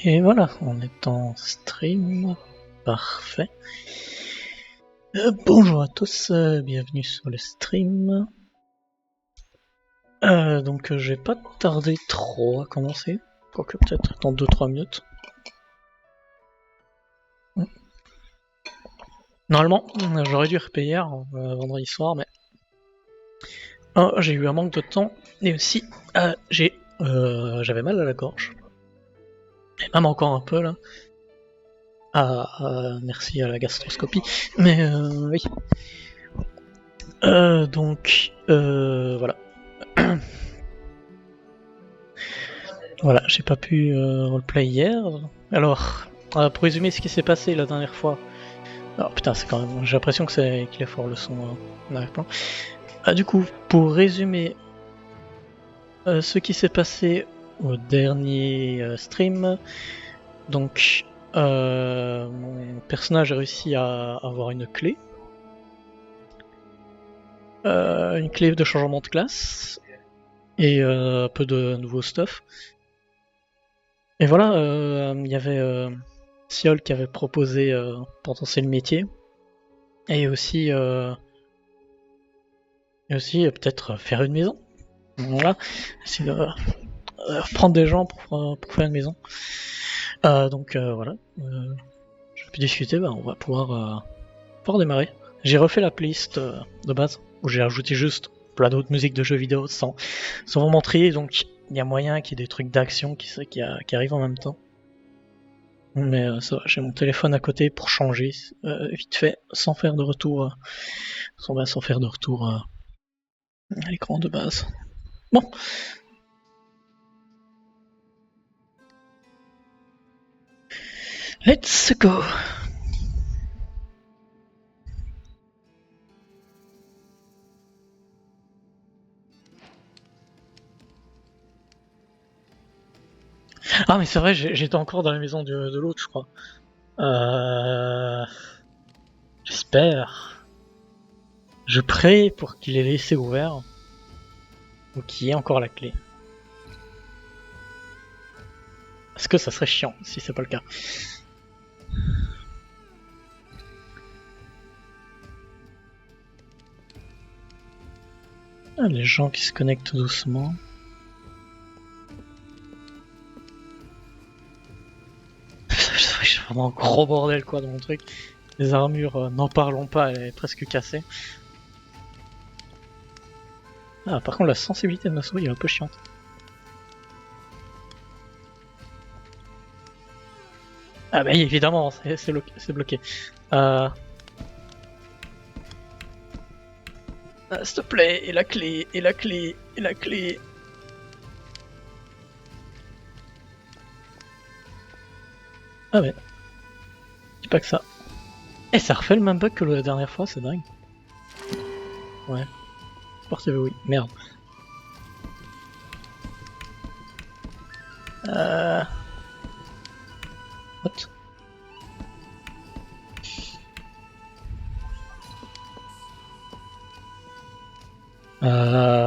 Et voilà, on est en stream. Parfait. Bonjour à tous, bienvenue sur le stream. Donc je vais pas tarder trop à commencer, quoique peut-être dans 2-3 minutes. Normalement, j'aurais dû repayer hier, vendredi soir, mais j'ai eu un manque de temps, et aussi j'avais mal à la gorge. Et même encore un peu là. Merci à la gastroscopie. Mais oui. Donc voilà. Voilà, j'ai pas pu roleplay hier. Alors, pour résumer ce qui s'est passé la dernière fois. Alors putain, c'est quand même. J'ai l'impression que qu'il est fort le son en arrière-plan. Du coup, pour résumer ce qui s'est passé au dernier stream, donc mon personnage a réussi à avoir une clé de changement de classe et un peu de nouveau stuff. Et voilà, il y avait Siol qui avait proposé potentiel le métier et aussi peut-être faire une maison. Voilà, c'est prendre des gens pour faire une maison. Donc voilà, j'ai pu discuter, on va pouvoir démarrer. J'ai refait la playlist de base, où j'ai ajouté juste plein d'autres musiques de jeux vidéo sans vraiment trier, donc il y a moyen qu'il y ait des trucs d'action qui arrivent en même temps. Mais ça va, j'ai mon téléphone à côté pour changer vite fait, sans faire de retour, sans faire de retour à l'écran de base. Bon. Let's go. Ah mais c'est vrai, j'étais encore dans la maison de l'autre, je crois. J'espère. Je prie pour qu'il ait laissé ouvert. Ou qu'il y ait encore la clé. Parce que ça serait chiant si c'est pas le cas. Ah, les gens qui se connectent doucement. C'est vraiment un gros bordel quoi dans mon truc. Les armures, n'en parlons pas, elle est presque cassée. Ah, par contre, la sensibilité de ma souris est un peu chiante. Ah bah évidemment, c'est bloqué. S'il te plaît, et la clé, et la clé, et la clé. Ah ouais. Dis pas que ça. Eh, ça refait le même bug que la dernière fois, c'est dingue. Ouais. Portez oui. Merde. What?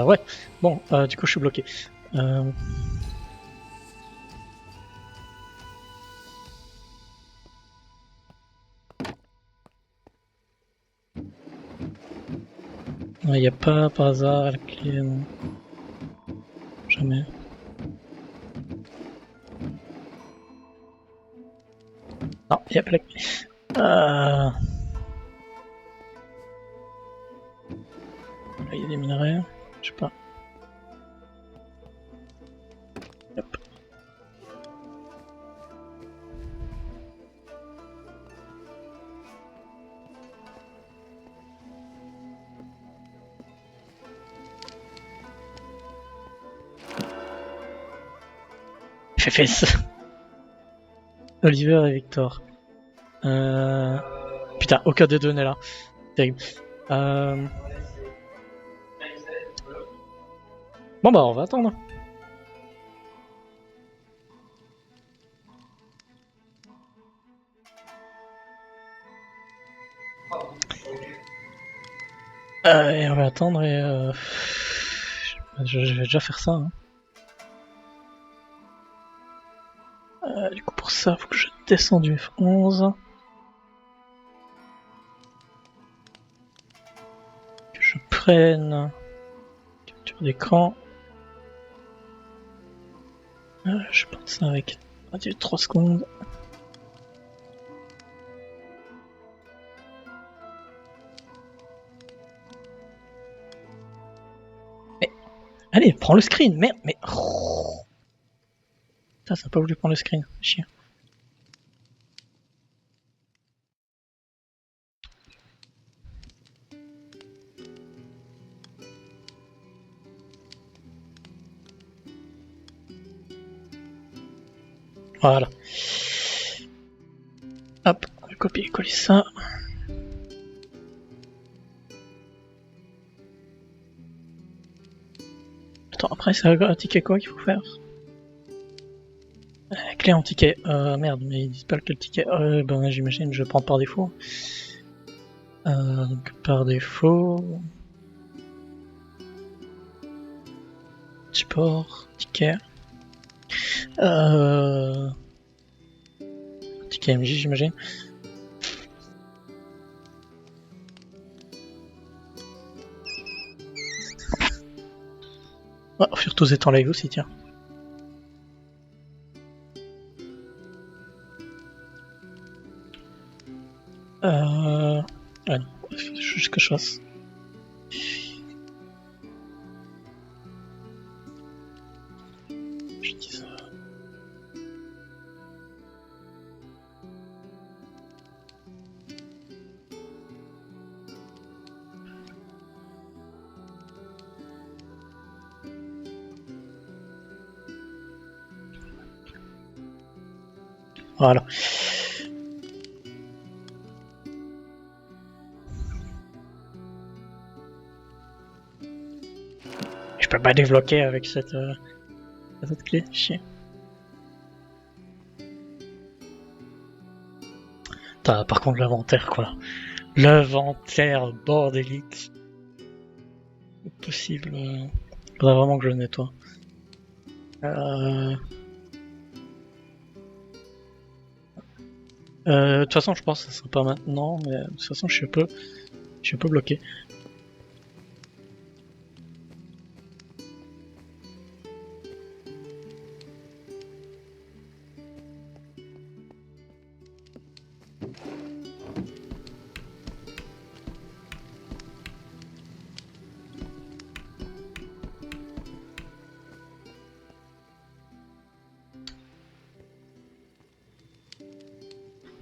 Ouais. Bon, du coup, je suis bloqué. Il n'y a pas par hasard la clé, non. Jamais. Non, il n'y a pas la clé. Là, il y a des minerais. Je sais pas. Hop. Fs. Oliver et Victor. Putain, aucun des deux n'est là. Terrible. Bon bah on va attendre. Et on va attendre et je vais déjà faire ça. Hein. Du coup pour ça, faut que je descende du F11. Que je prenne capture d'écran. Je pense ça avec 3 secondes. Mais allez, prends le screen, merde, mais ça n'a pas voulu prendre le screen, chiant. Voilà. Hop, on va copier-coller ça. Attends, après c'est un ticket quoi qu'il faut faire? Clé en ticket. Merde, mais ils disent pas quel ticket. Ben j'imagine je prends par défaut. Donc par défaut. Support, ticket. Ticket MJ j'imagine. Oh, Furtos est en live aussi, tiens. Ouais, non, juste que je fasse. Je dis ça. Voilà. Je peux pas débloquer avec cette clé, chier. Par contre l'inventaire quoi. L'inventaire bordélique. Possible. Faudrait vraiment que je le nettoie. De toute façon je pense que ça sera pas maintenant, mais de toute façon je suis un peu bloqué.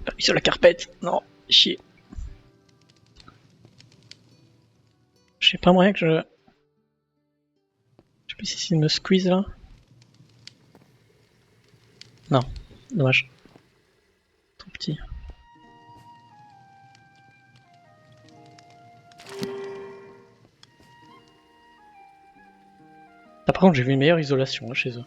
Pas mis sur la carpette, non, chier. Je sais pas moyen que je... Je sais pas si il me squeeze là. Non, dommage. Trop petit. Là, par contre j'ai vu une meilleure isolation hein, chez eux.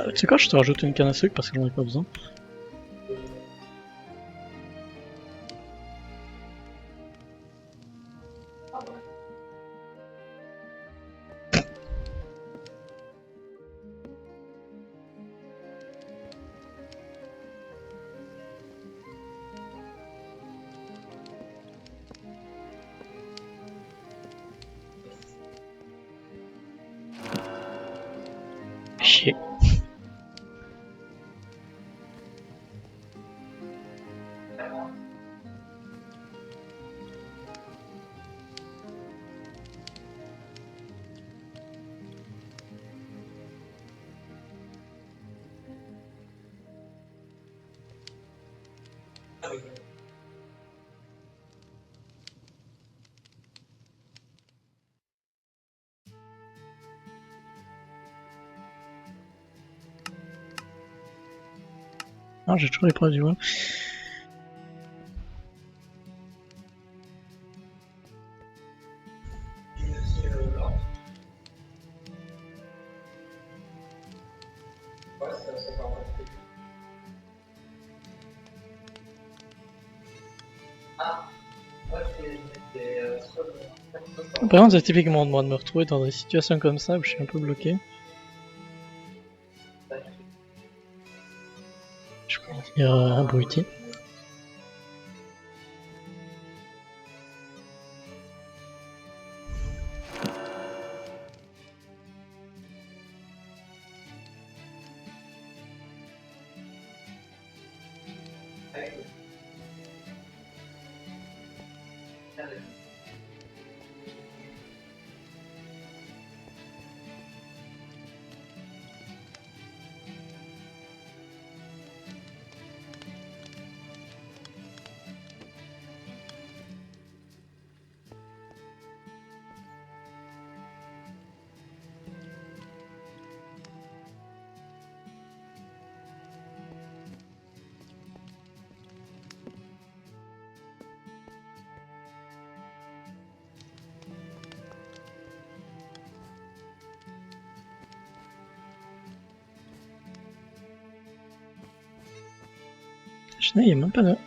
Tu sais quoi, je te rajoute une canne à sucre parce que j'en ai pas besoin. Chier. Non, j'ai toujours les preuves du vol. Par contre, c'est typiquement de moi de me retrouver dans des situations comme ça où je suis un peu bloqué. Je peux dire abruti. Je n'ai même pas de.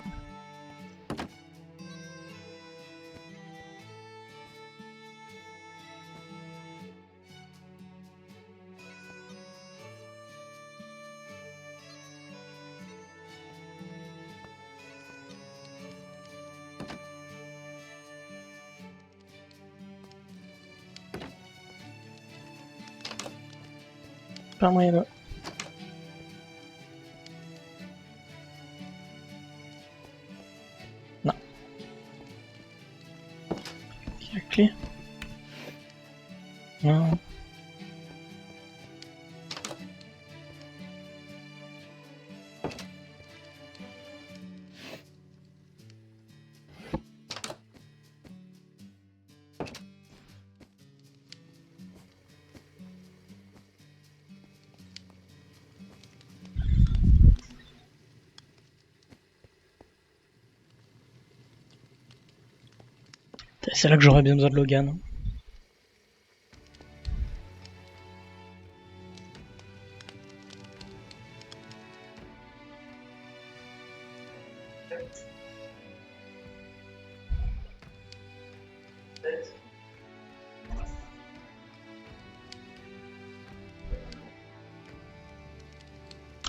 Pas moyen de. Non. La clé. Non. C'est là que j'aurais bien besoin de Logan.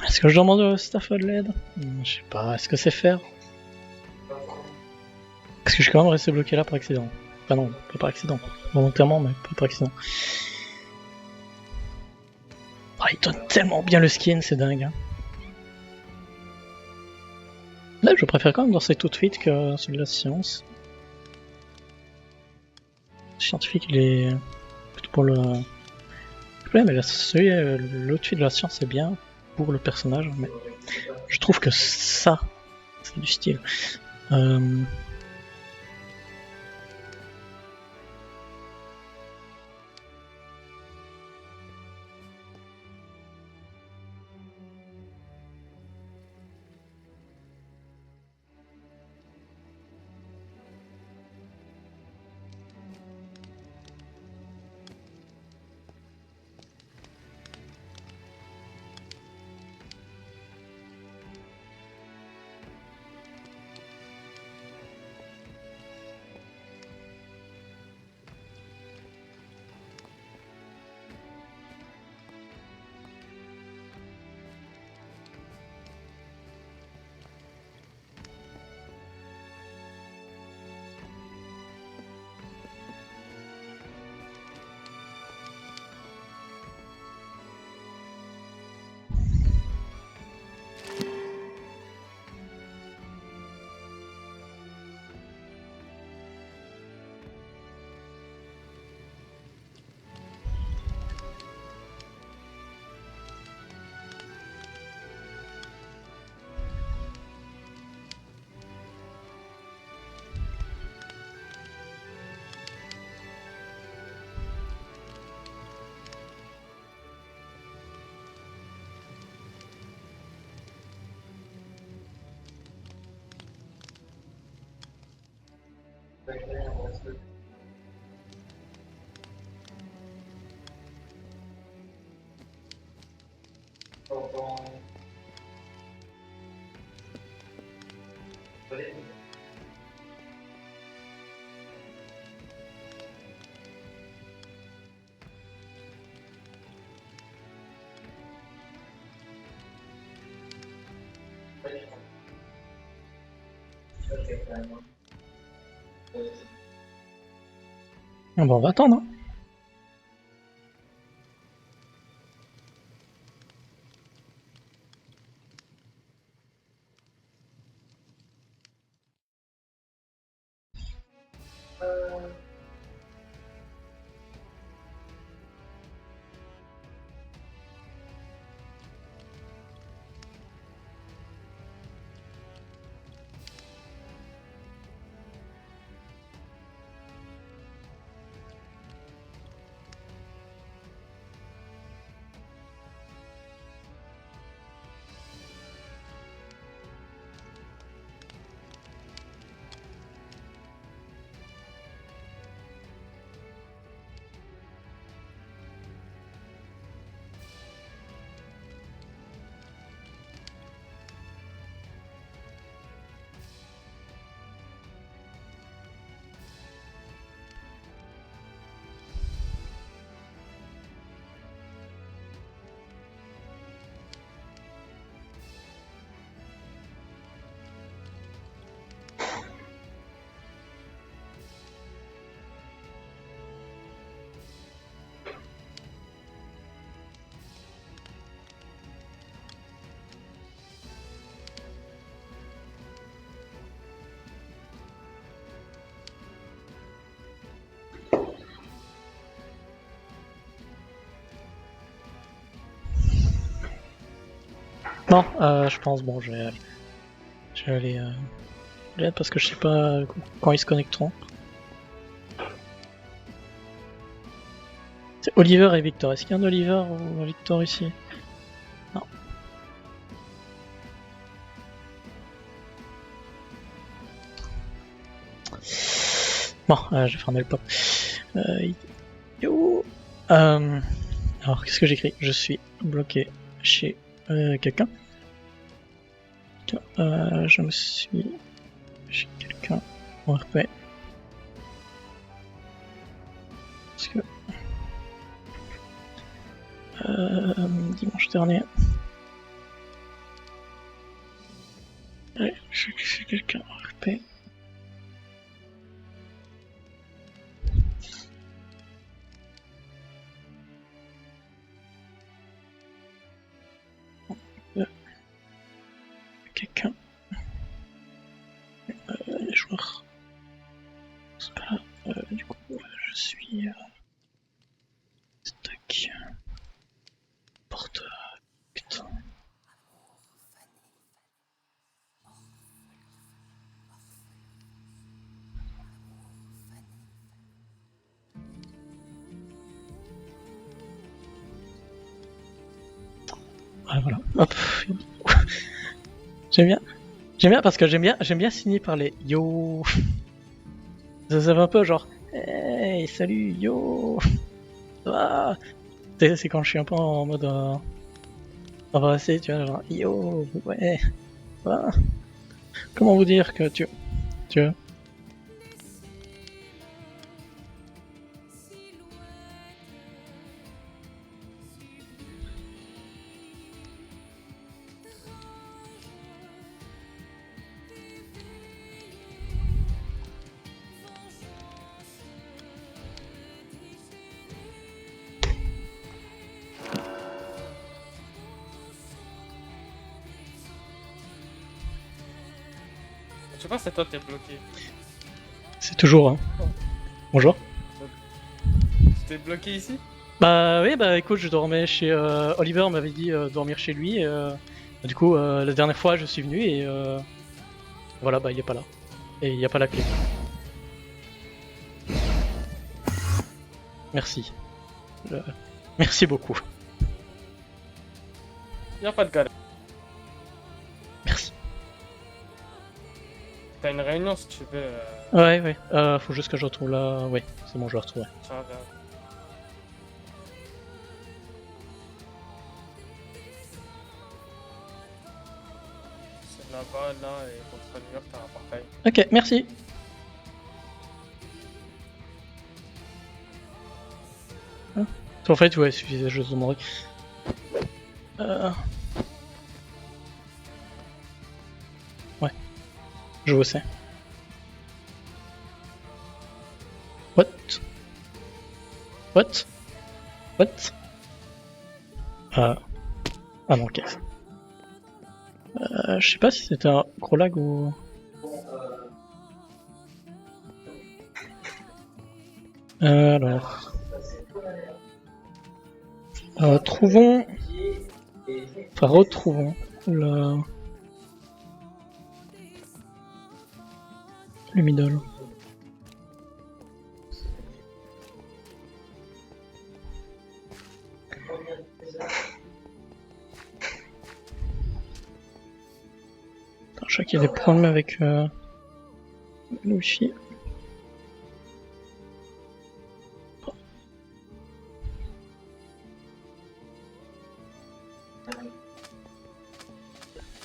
Est-ce que je demande au staff de l'aide? Je sais pas, est-ce que c'est faire? Parce que je suis quand même resté bloqué là par accident. Enfin non, pas par accident. Volontairement, mais pas par accident. Ah, il donne tellement bien le skin, c'est dingue. Hein. Là, je préfère quand même danser tout de suite que celui de la science. Le scientifique, il est plutôt pour le. Ouais, mais l'outfit de la science, c'est bien pour le personnage, mais je trouve que ça, c'est du style. Ah bon, on va attendre. Hein. Non, je pense, bon, je vais aller parce que je sais pas quand ils se connecteront. C'est Oliver et Victor. Est-ce qu'il y a un Oliver ou un Victor ici? Non. Bon, j'ai fermé le pop. Yo. Alors, qu'est-ce que j'écris? Je suis bloqué chez quelqu'un. Je me suis chez quelqu'un en RP. Parce que dimanche dernier. Ouais, je suis chez quelqu'un en RP. Quelqu'un. Les joueurs. C'est pas là. Du coup, je suis. Stack. Porte. Putain. Ah, voilà. Hop. J'aime bien. J'aime bien parce que j'aime bien signer par les yo. Ça fait un peu genre hey salut yo. Ah. C'est quand je suis un peu en mode embrassé, tu vois, genre yo ouais. Ah. Comment vous dire que tu vois. Je sais pas, c'est toi qui es bloqué. C'est toujours. Hein. Bonjour. T'es bloqué ici? Bah oui, bah écoute, je dormais chez Oliver m'avait dit dormir chez lui. Du coup, la dernière fois, je suis venu et voilà, bah il est pas là. Et il y a pas la clé. Merci. Merci beaucoup. Y'a pas de galère. Merci. T'as une réunion si tu veux. Ouais, ouais. Faut juste que je retrouve là. Ouais, c'est bon, je le retrouve. Ouais. Tiens, regarde. C'est là-bas, là, et contre le mur, t'as un portail. Ok, merci. Hein, en fait, ouais, il suffisait juste de demander. Ouais, je vois ça. What? What? What? Ah non, ok. Je sais pas si c'était un gros lag ou... Alors... trouvons... Enfin, retrouvons le middle. Je sais qu'il y a des problèmes avec le wifi.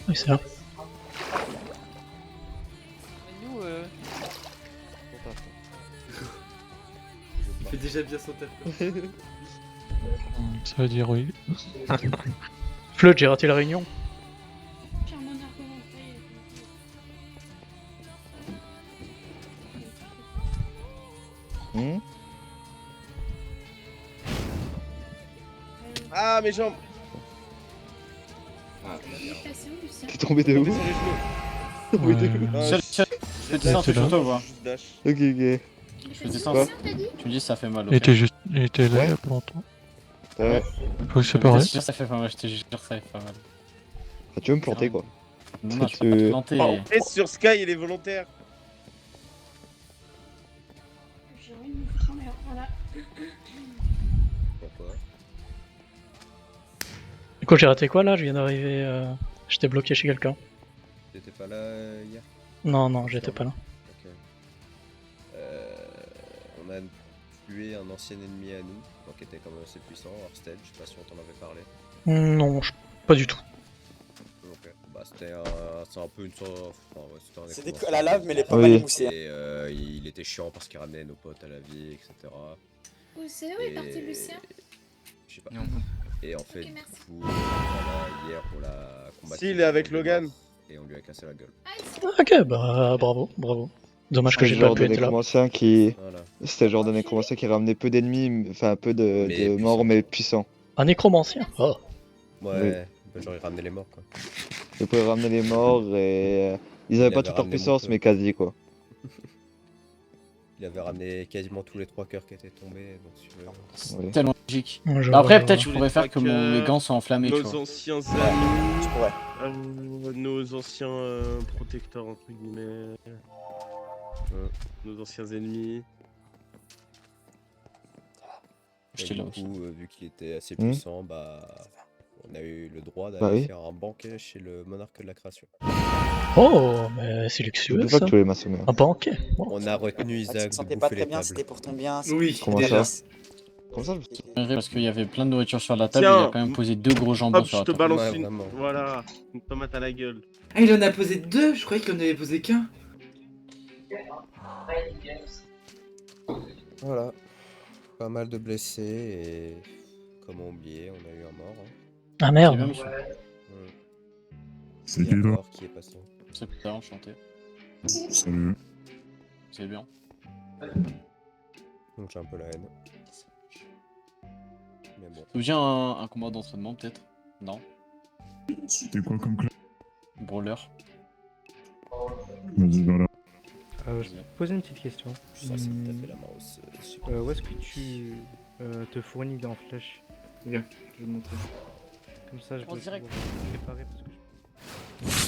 Oui, c'est là. Nous, Il fait déjà bien son taf. Ça veut dire oui. Flood, j'ai raté la réunion. Ah, mes jambes. T'es tombé de Tombé où? sur les genoux. Tombé de où? Ah, je descends un t'es truc sur là. toi ou pas? je dash. Ok, ok. Je descends. Quoi? Tu me dis si ça fait mal. Il ok? était là Ouais. il y a pas longtemps. Ouais. Faut se séparer. Je te jure, ça fait pas mal, je te jure, ça fait pas mal. Ah, tu veux me planter quoi? Non, non, je peux pas te planter. Oh, et sur Sky, il est volontaire. Pourquoi? Du coup, j'ai raté quoi là? Je viens d'arriver. J'étais bloqué chez quelqu'un. T'étais pas là hier? Non, non, j'étais pas là. Ok. On a tué un ancien ennemi à nous, donc qui était quand même assez puissant, Orsted, je sais pas si on t'en avait parlé. Non, pas du tout. Ok. Bah c'était c'est un peu une sorte... Enfin, ouais, c'était un C'est nécromancien. la lave, mais elle est pas Oui. mal émoussée. Et il était chiant parce qu'il ramenait nos potes à la vie, etc. Vous savez où est parti Lucien? Je sais pas. Non. Et en fait, Ok, du merci. coup, voilà, hier on l'a combattu. Si, il est avec Logan. Et on lui a cassé la gueule. Ok, bah bravo, bravo. Dommage que C'était j'ai le pas genre pu de être là. nécromancien qui... Voilà. C'était le genre de nécromancien qui ramenait peu d'ennemis, enfin peu de Mais morts puissant. mais puissants. Un nécromancien. Oh. Ouais, bah, genre il ramenait les morts quoi. Ils pouvaient ramener les morts et... Ils avaient Il pas avait toute leur ramené puissance mon mais quasi quoi. Il avait ramené quasiment tous les 3 cœurs qui étaient tombés, donc si tu veux. C'est Oui. tellement logique. Ouais, je Bah, après, vois, peut-être je je Tous pourrais les faire que mes gants soient enflammés, tu Nos vois. anciens Tu amis, pourrais. nos anciens protecteurs entre guillemets, nos anciens ennemis. Et J'étais du là aussi. coup, vu qu'il était assez Hmm. puissant, bah on a eu le droit d'aller Bah oui. faire un banquet chez le monarque de la création. Oh, mais c'est C'est luxueux deux fois ça. que tu voulais m'assommer. Un banquet. Bon. On a retenu Ah, tu Isaac te de sentais pas bouffer très les bien, tables. c'était pour ton bien. Oui, Comment déjà. ça Comme ça, je... Parce qu'il y avait plein de nourriture sur la table, Tiens, il a quand même posé 2 gros jambons Hop, sur je la te table. balance Ouais, une. vraiment. Voilà, une tomate à la gueule. Ah, il en a posé deux? Je croyais qu'il en avait posé qu'un. Voilà. Pas mal de blessés et comment oublier, on a eu un mort. Hein. Ah C'est merde. bien, monsieur. C'est Il y a qui un là? mort qui est passé. C'est pas enchanté. Salut. C'est bien. Donc j'ai un peu la haine. Mais bon. Tu te souviens un combat d'entraînement, peut-être? Non? C'était quoi comme classe? Brawler. Vas-y, voilà. Je peux te poser une petite question. Ça c'est tout à fait la mouse. Où est-ce que tu te fournis en flèche? Viens, je vais te montrer. Comme ça, je En peux direct. pouvoir me préparer parce que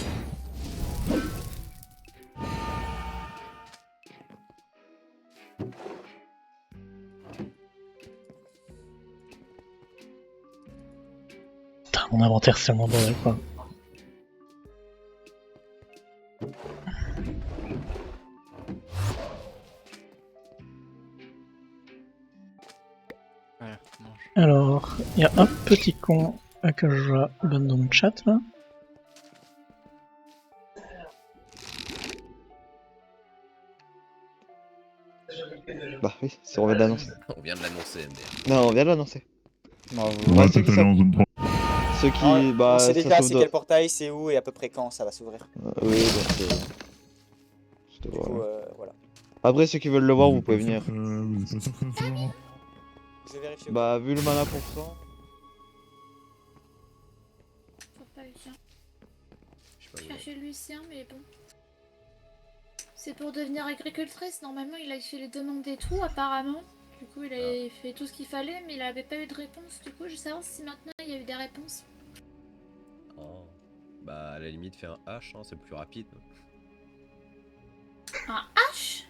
Putain, mon inventaire c'est tellement bordel quoi. Alors, il y a un petit con que je donne dans le chat là. Bah oui, si on vient de l'annoncer. On vient de l'annoncer, MDR. Non, on vient de l'annoncer. On va ceux peut-être qui aller en zone 3. Ceux qui. Bah, on sait ça déjà s'ouvre c'est dans- quel portail, c'est où et à peu près quand ça va s'ouvrir. Oui, Du voilà. coup, voilà. Après, ceux qui veulent le voir, vous pouvez venir. Vous êtes pas sûr que ça va se voir, hein? Je vais vérifier. Bah, vu le mana pourcent. Faut pas Lucien. Je sais pas où. Chercher Lucien, mais bon. C'est pour devenir agricultrice. Normalement, il a fait les demandes et tout, apparemment. Du coup, il a fait tout ce qu'il fallait, mais il avait pas eu de réponse. Du coup, je veux savoir si maintenant il y a eu des réponses. Oh. Bah, à la limite, fais un H, hein, c'est plus rapide. Un H?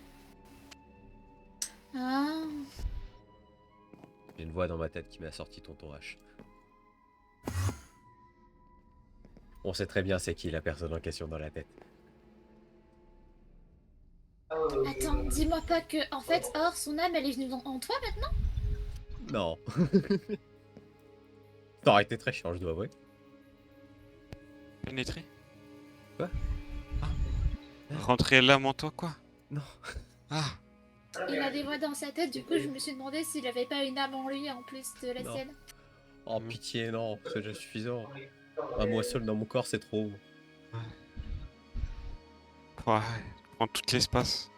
Ah. J'ai une voix dans ma tête qui m'a sorti tonton H. On sait très bien c'est qui la personne en question dans la tête. Attends, dis-moi pas que, en fait, Or, son âme, elle est venue en toi maintenant? Non. Ça aurait été très chiant, je dois avouer. Pénétrer. Quoi? Rentrer l'âme en toi, quoi? Non. Ah. Il a des voix dans sa tête, du coup, je me suis demandé s'il avait pas une âme en lui en plus de la Non. sienne. Oh pitié, non, c'est déjà suffisant. Ah, moi seul dans mon corps, c'est trop. Ouais, prends tout l'espace.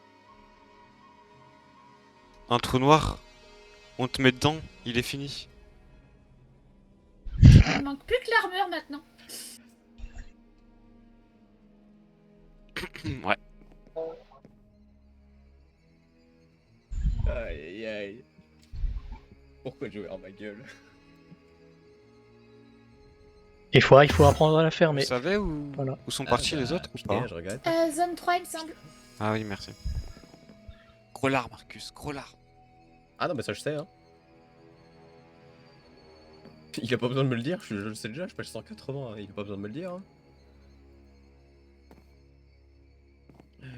Un trou noir, on te met dedans, il est fini. Il manque plus que l'armure maintenant. Ouais. Aïe aïe aïe. Pourquoi jouer en ma gueule? Il faut apprendre à la faire, mais. Vous savez où, Voilà. où sont partis les autres ou pas? Je regrette. Zone 3, il me semble. Ah oui, merci. Gros lard, Marcus, gros lard. Ah non, mais ça je sais, hein. Il a pas besoin de me le dire, je le sais déjà, je passe 180, hein. Il a pas besoin de me le dire. Hein.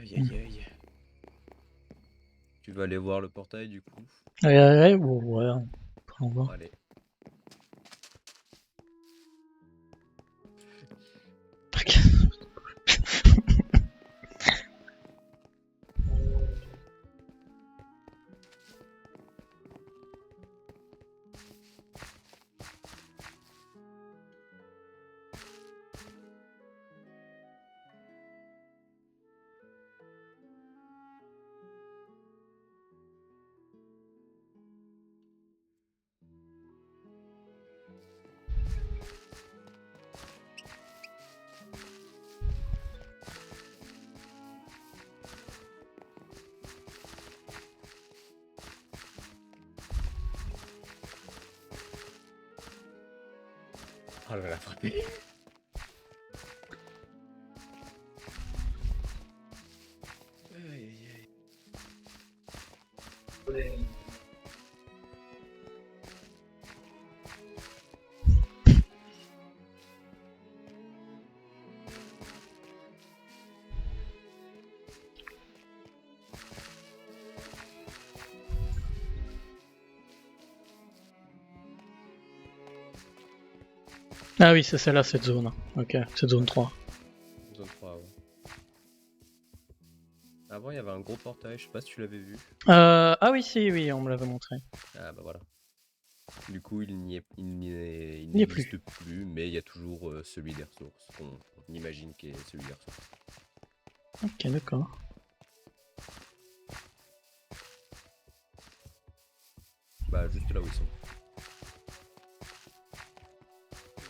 Aïe aïe aïe. Tu vas aller voir le portail du coup? Ouais, on va voir. Allez. Oh, elle va la frapper. Aïe aïe aïe. Ah oui, c'est celle-là, cette zone. Ok, cette zone 3. Zone 3, ouais. Avant, il y avait un gros portail, je sais pas si tu l'avais vu. Ah oui, si, oui, on me l'avait montré. Ah bah voilà. Du coup, il n'y est n'existe plus, mais il y a toujours celui des ressources, qu'on imagine qui est celui des ressources. Ok, d'accord. Bah juste là où ils sont.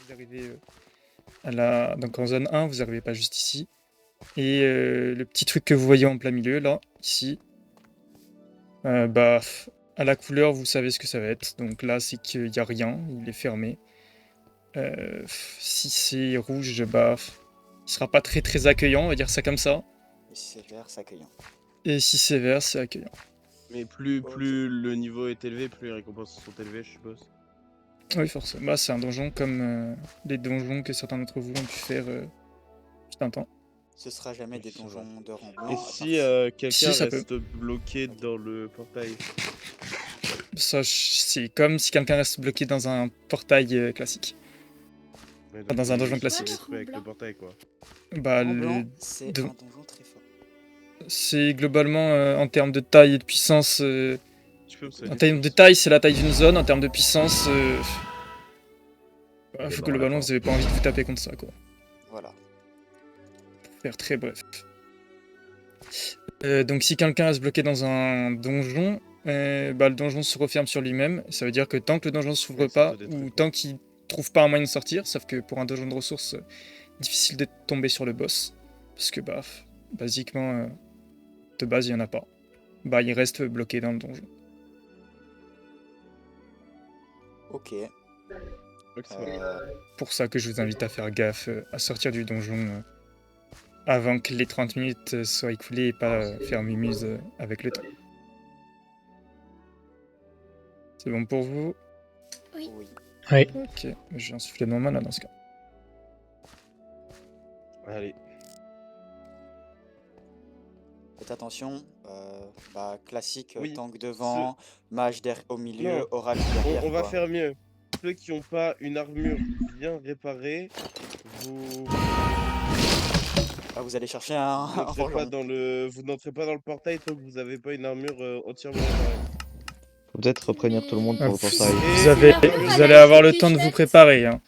Vous arrivez à la... donc en zone 1, vous arrivez pas juste ici. Et le petit truc que vous voyez en plein milieu, là, ici, bah, à la couleur, vous savez ce que ça va être. Donc là, c'est qu'il n'y a rien, il est fermé. Si c'est rouge, bah, il sera pas très très accueillant, on va dire ça comme ça. Et si c'est vert, c'est accueillant. Et si c'est vert, c'est accueillant. Mais plus le niveau est élevé, plus les récompenses sont élevées, je suppose. Oui, forcément. Bah, c'est un donjon comme les donjons que certains d'entre vous ont pu faire juste un temps. Ce sera jamais des donjons de rang blanc. Et à si part- quelqu'un Si, ça reste bloqué dans le portail? Ça, c'est comme si quelqu'un reste bloqué dans un portail classique. Ouais, Enfin, dans un donjon il se classique. détruit avec le portail quoi. Bah, En le... blanc, c'est de- un donjon très fort. c'est globalement en termes de taille et de puissance. Tu peux me En saluer, termes de Fox. taille, c'est la taille d'une zone. En termes de puissance, Il est mort à la globalement, fin. vous avez pas envie de vous taper contre ça, quoi. Voilà. Pour faire très bref. Donc, si quelqu'un reste bloqué dans un donjon, bah, le donjon se referme sur lui-même. Ça veut dire que tant que le donjon s'ouvre Ouais, ça pas, peut détruire, ou quoi. tant qu'il trouve pas un moyen de sortir, sauf que pour un donjon de ressources, difficile de tomber sur le boss. Parce que, bah, basiquement, de base, il y en a pas. Bah, il reste bloqué dans le donjon. Ok. Ok, ça va. Pour ça que je vous invite à faire gaffe à sortir du donjon avant que les 30 minutes soient écoulées et pas faire mumuse avec le temps. C'est bon pour vous? Oui. Oui. Oui. Ok, j'ai un soufflet de mon mana dans ce cas. Allez. Faites attention. Bah, classique, Oui, tank devant, mage au milieu, Non, oracle derrière. On va quoi. faire mieux. Ceux qui n'ont pas une armure bien réparée, vous Ah, vous allez chercher un n'entrez pas forgeron. dans vous n'entrez pas dans le portail tant que vous n'avez pas une armure entièrement réparée. Faut peut-être prévenir tout le monde pour le Ah, portail. Vous allez avoir le temps de vous préparer. Hein.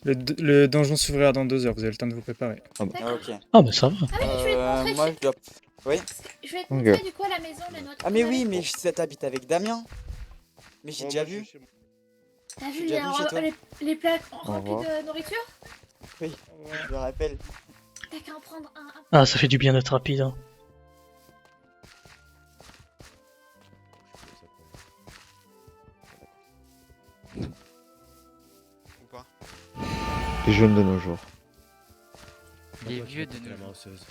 Le donjon s'ouvrira dans 2 heures, vous avez le temps de vous préparer. Ah bah. Ah, ok. Ah, bah ça va. Ah oui, je vais te montrer. Moi, je dois. Oui. Je vais te Ok. montrer du coup à la maison les notes. Ah, mais oui, mais t'habites avec Damien. Mais j'ai Bon, déjà moi, je vu. suis chez moi. T'as J'ai vu déjà vu chez toi. les plaques Au remplies revoir. de nourriture? Oui, je me rappelle. T'as qu'à en prendre un. Ah, ça fait du bien d'être rapide. Hein. Ou pas? Les jeunes de nos jours. Les vieux de la nous. main osseuse.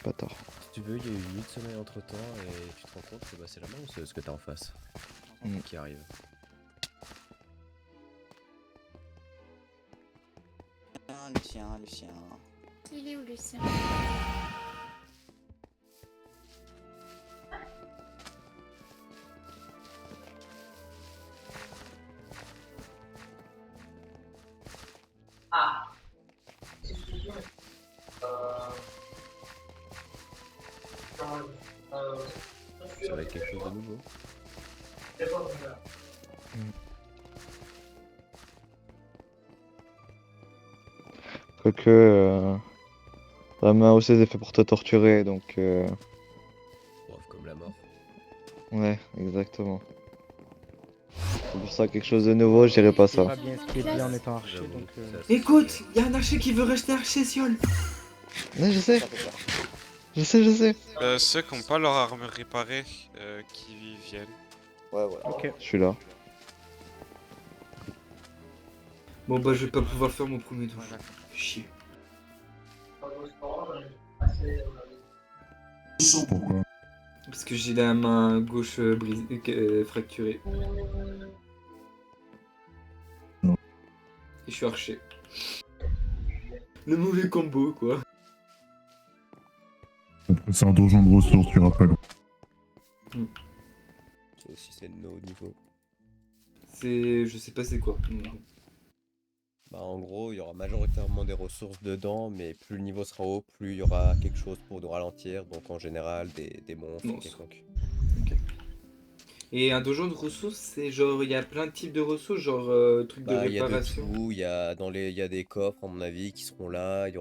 Pas tard. Si tu veux, il y a eu 8 sommeils entre temps et tu te rends compte que bah, c'est la main osseuse que t'as en face qui arrive. Lucien. Il est où Lucien? Ça va être quelque chose de nouveau. Quoique, la main osseuse est fait pour te torturer, donc Bref, comme la mort. ouais, exactement. C'est pour ça quelque chose de nouveau, je dirais pas ça. Pas bien ce qui est bien en étant archer, J'avoue, donc. ça, c'est- Écoute, y a un archer qui veut rester archer, Siol. Ouais, je sais, Ça fait peur. je sais. Ceux qui n'ont pas leur armure réparée, qui viennent. Ouais, voilà. Ok. Je suis là. Bon bah je vais pas pouvoir faire mon premier tour. Voilà. Chier. Pourquoi? Parce que j'ai la main gauche brisée, fracturée. Non. Et je suis archer. Le mauvais combo quoi. C'est un donjon de ressources, tu rappelles. Ça aussi, c'est de nos niveaux. C'est... je sais pas c'est quoi. Bah, en gros, il y aura majoritairement des ressources dedans, mais plus le niveau sera haut, plus il y aura quelque chose pour nous ralentir. Donc en général, des monstres Monstres. quelconques. Et un donjon de ressources, c'est genre, il y a plein de types de ressources, genre trucs de Bah, il y a de réparation. tout, il y a des coffres à mon avis qui seront là, il y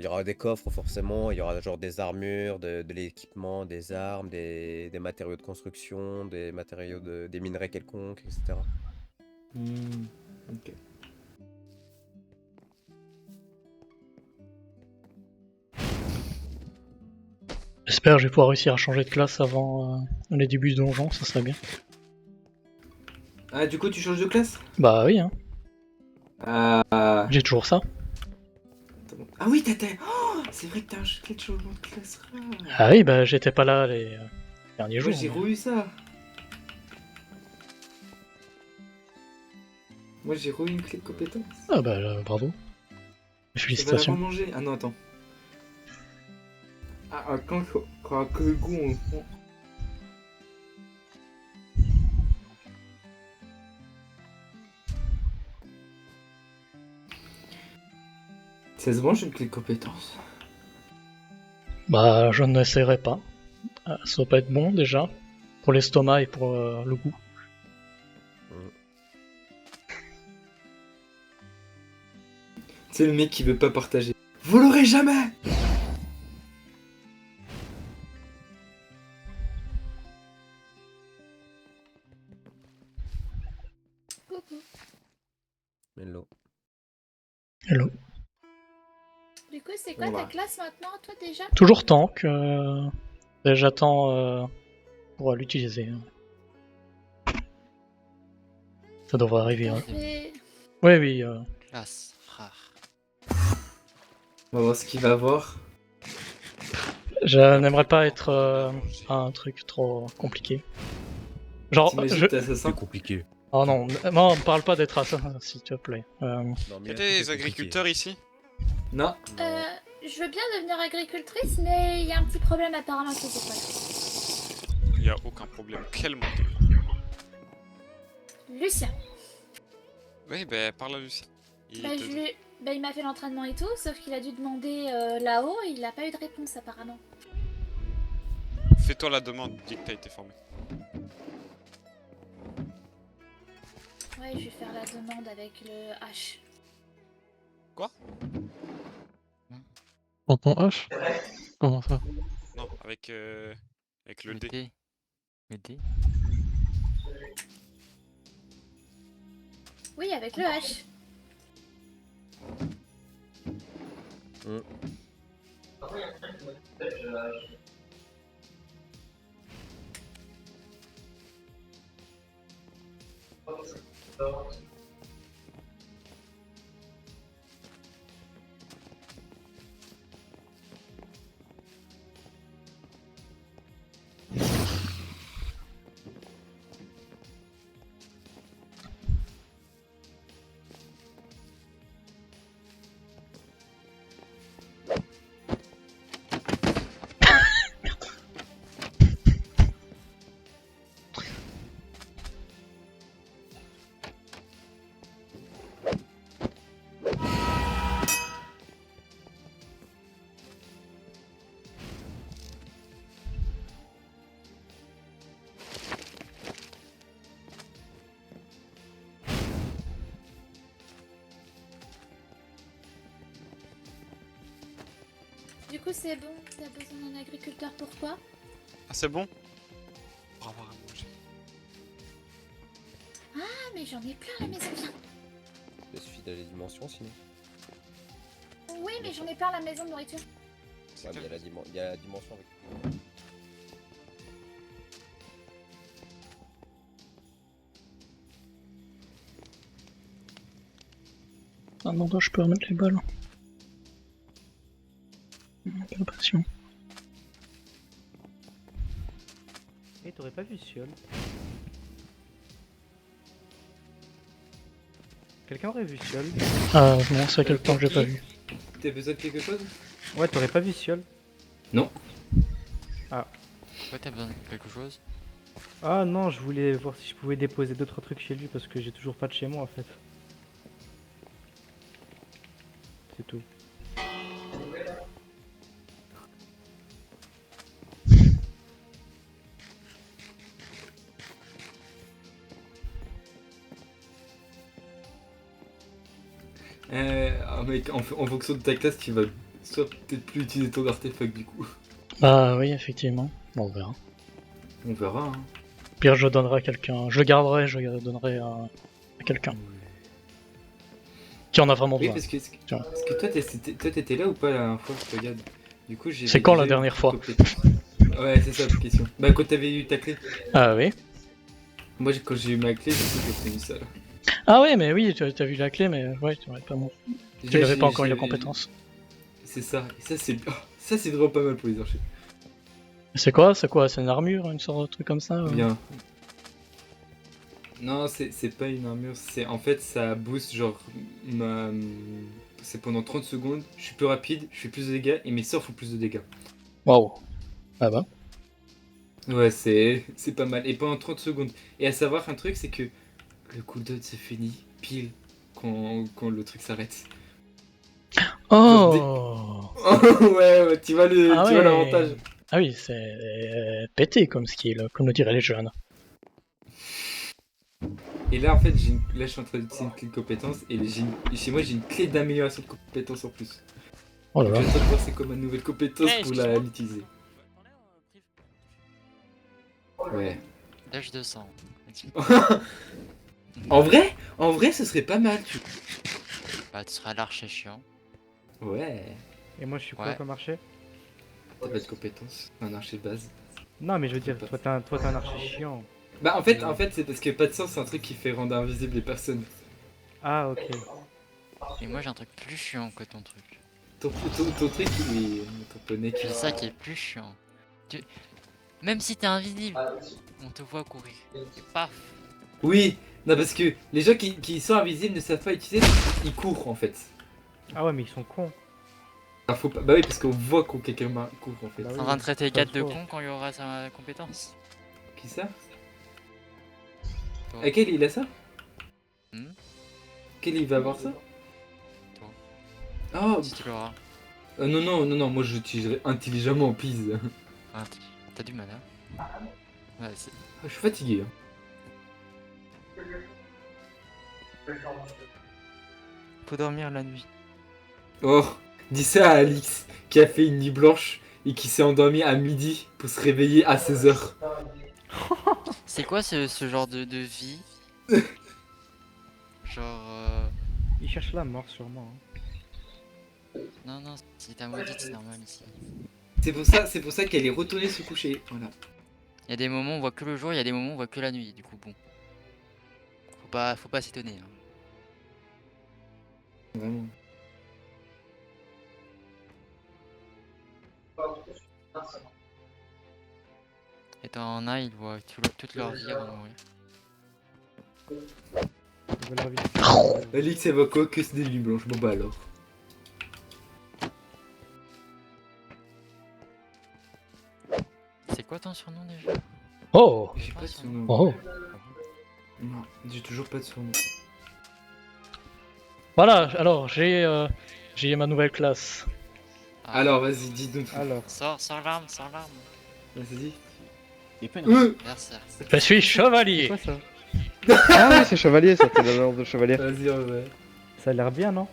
aura des coffres forcément, il y aura genre des armures, de l'équipement, des armes, des matériaux de construction, des matériaux des minerais quelconques, etc. Ok. J'espère que je vais pouvoir réussir à changer de classe avant les débuts du donjon, ça serait bien. Ah du coup tu changes de classe? Bah oui, hein. Ah J'ai toujours ça. Ah oui t'as... Oh, c'est vrai que t'as un changement de classe là. Ah oui, bah j'étais pas là les derniers Moi jours. j'ai mais- re-eu ça. Moi j'ai re-eu une clé de compétence. Ah bah bravo. Ça va la Félicitations. remanger. Ah non attends. Ah quand que goût on prend. Ça se mange avec les compétences. Bah, je n'essaierai pas. Ça va pas être bon déjà. Pour l'estomac et pour le goût. C'est le mec qui veut pas partager. Vous l'aurez jamais! Coucou. Hello. Hello. Du coup, c'est quoi ta classe maintenant, toi déjà? Toujours tank. J'attends pour l'utiliser. Ça devrait arriver. Hein. Oui, oui. Classe, frère. On va voir ce qu'il va avoir. Je n'aimerais pas être un truc trop compliqué. Genre, T'imagines t'es assassin? C'est compliqué. Oh non, non, parle pas d'être assassin, s'il te plaît. Y a des agriculteurs ici? Non. Je veux bien devenir agricultrice, mais il y a un petit problème apparemment avec les écoles. Y a aucun problème. Quel manque. Lucien. Oui, bah parle à Lucien. Il m'a fait l'entraînement et tout, sauf qu'il a dû demander là-haut et il n'a pas eu de réponse apparemment. Fais-toi la demande, dis que t'as été formé. Ouais, je vais faire la demande avec le H. Quoi? En ton H? Comment ça? Non, avec le D. Le D? Oui, avec le H. Du coup, c'est bon, t'as besoin d'un agriculteur, pourquoi? Ah, c'est bon? Pour avoir à manger. Ah, mais j'en ai plein à la maison, viens. Il suffit d'aller les dimensions sinon. Oui, mais j'en ai plein à la maison de nourriture. Ouais, mais il y a la dimension avec. Un endroit où je peux remettre les balles. Quelle passion. Et t'aurais pas vu Siol? Quelqu'un aurait vu Siol? Ah non, ça fait quelque temps que j'ai pas vu. T'as besoin de quelque chose? Ouais, t'aurais pas vu Siol? Non. Ah. Ouais, t'as besoin de quelque chose? Ah non, je voulais voir si je pouvais déposer d'autres trucs chez lui parce que j'ai toujours pas de chez moi en fait. C'est tout. Mec, en fonction de ta classe, tu vas soit peut-être plus utiliser ton artefact du coup. Ah oui, effectivement. Bon, on verra. On verra. Hein. Pire, je donnerai à quelqu'un. Je le garderai, je le donnerai à quelqu'un. Qui en a vraiment Oui, besoin. parce que toi t'étais là ou pas la dernière fois? Regarde. Du coup, j'ai. C'est quand la dernière fois? Ouais, c'est ça la question. Bah, quand t'avais eu ta clé. Ah oui. Moi, quand j'ai eu ma clé, j'ai obtenu ça là. Ah ouais, mais oui, tu as vu la clé, mais ouais, tu n'avais pas mon. Tu n'avais pas encore eu la compétence. C'est ça. Et ça, c'est vraiment pas mal pour les archers. C'est quoi? C'est une armure, une sorte de truc comme ça? Bien. Non, c'est pas une armure, c'est en fait ça booste genre c'est pendant 30 secondes, je suis plus rapide, je fais plus de dégâts et mes sorts font plus de dégâts. Waouh. Ah bah. Ouais, c'est pas mal. Et pendant 30 secondes. Et à savoir un truc, c'est que le cooldown se finit pile quand le truc s'arrête. Oh Ouais, tu vois le, Ah tu vois ouais. l'avantage. Ah oui, c'est pété comme skill, comme le diraient les jeunes. Et là, en fait, là, je suis en train d'utiliser une clé de compétence et et chez moi, j'ai une clé d'amélioration de compétence en plus. Oh là Donc, là. je vais voir c'est comme ma nouvelle compétence Eh, pour excuse-moi. l'utiliser. Ouais. Dash 200. En vrai, ce serait pas mal. Bah, tu seras l'archer chiant. Ouais. Et moi, je suis quoi Ouais. comme archer? T'as pas de compétence, un archer de base. Non, mais je veux dire, toi, t'es un archer chiant. Bah, en fait, c'est parce que pas de sens, c'est un truc qui fait rendre invisible les personnes. Ah, ok. Et moi, j'ai un truc plus chiant que ton truc. Ton truc, il est. Ton poney qui. C'est ça qui est plus chiant. Même si t'es invisible, on te voit courir. Paf. Oui, non, parce que les gens qui sont invisibles ne savent pas utiliser, ils courent en fait. Ah ouais, mais ils sont cons. Ah, faut pas... Bah oui, parce qu'on voit quand quelqu'un court en fait. Bah T'es oui, en train de traiter pas 4 de trop. con quand il y aura sa compétence. Qui ça? Toi. À quel il a ça? Hmm. Quel il va avoir ça? Toi. Oh Si tu l'auras. non, moi j'utiliserai intelligemment, pise. Ah, t'as du mana. Ouais, c'est... Ah, je suis fatigué. Faut dormir la nuit. Oh, dis ça à Alix, qui a fait une nuit blanche et qui s'est endormi à midi pour se réveiller à 16h. C'est quoi ce genre de vie? Genre... Ils cherchent la mort, sûrement. Hein. Non, si t'as maudite, c'est normal ici. C'est pour ça qu'elle est retournée se coucher, voilà. Il y a des moments où on voit que le jour, il y a des moments où on voit que la nuit, du coup bon. Faut pas s'étonner. Hein. Vraiment. Et t'en as, ils voient toute leur vie avant de mourir. Ils veulent leur vie. Alix, elle voit quoi que c'est des nuits blanches? Bon bah alors. C'est quoi ton surnom déjà? Oh J'ai pas de surnom. Oh Non, j'ai toujours pas de surnom. Voilà, alors j'ai ma nouvelle classe. Ah. Alors vas-y, dis donc. Alors. Sors l'arme, sors l'arme. Vas-y. Il est pas une Berserk. Je suis chevalier. C'est quoi ça? Ah oui, c'est chevalier, ça, c'est le genre de chevalier. Vas-y, on va. Ça a l'air bien, non?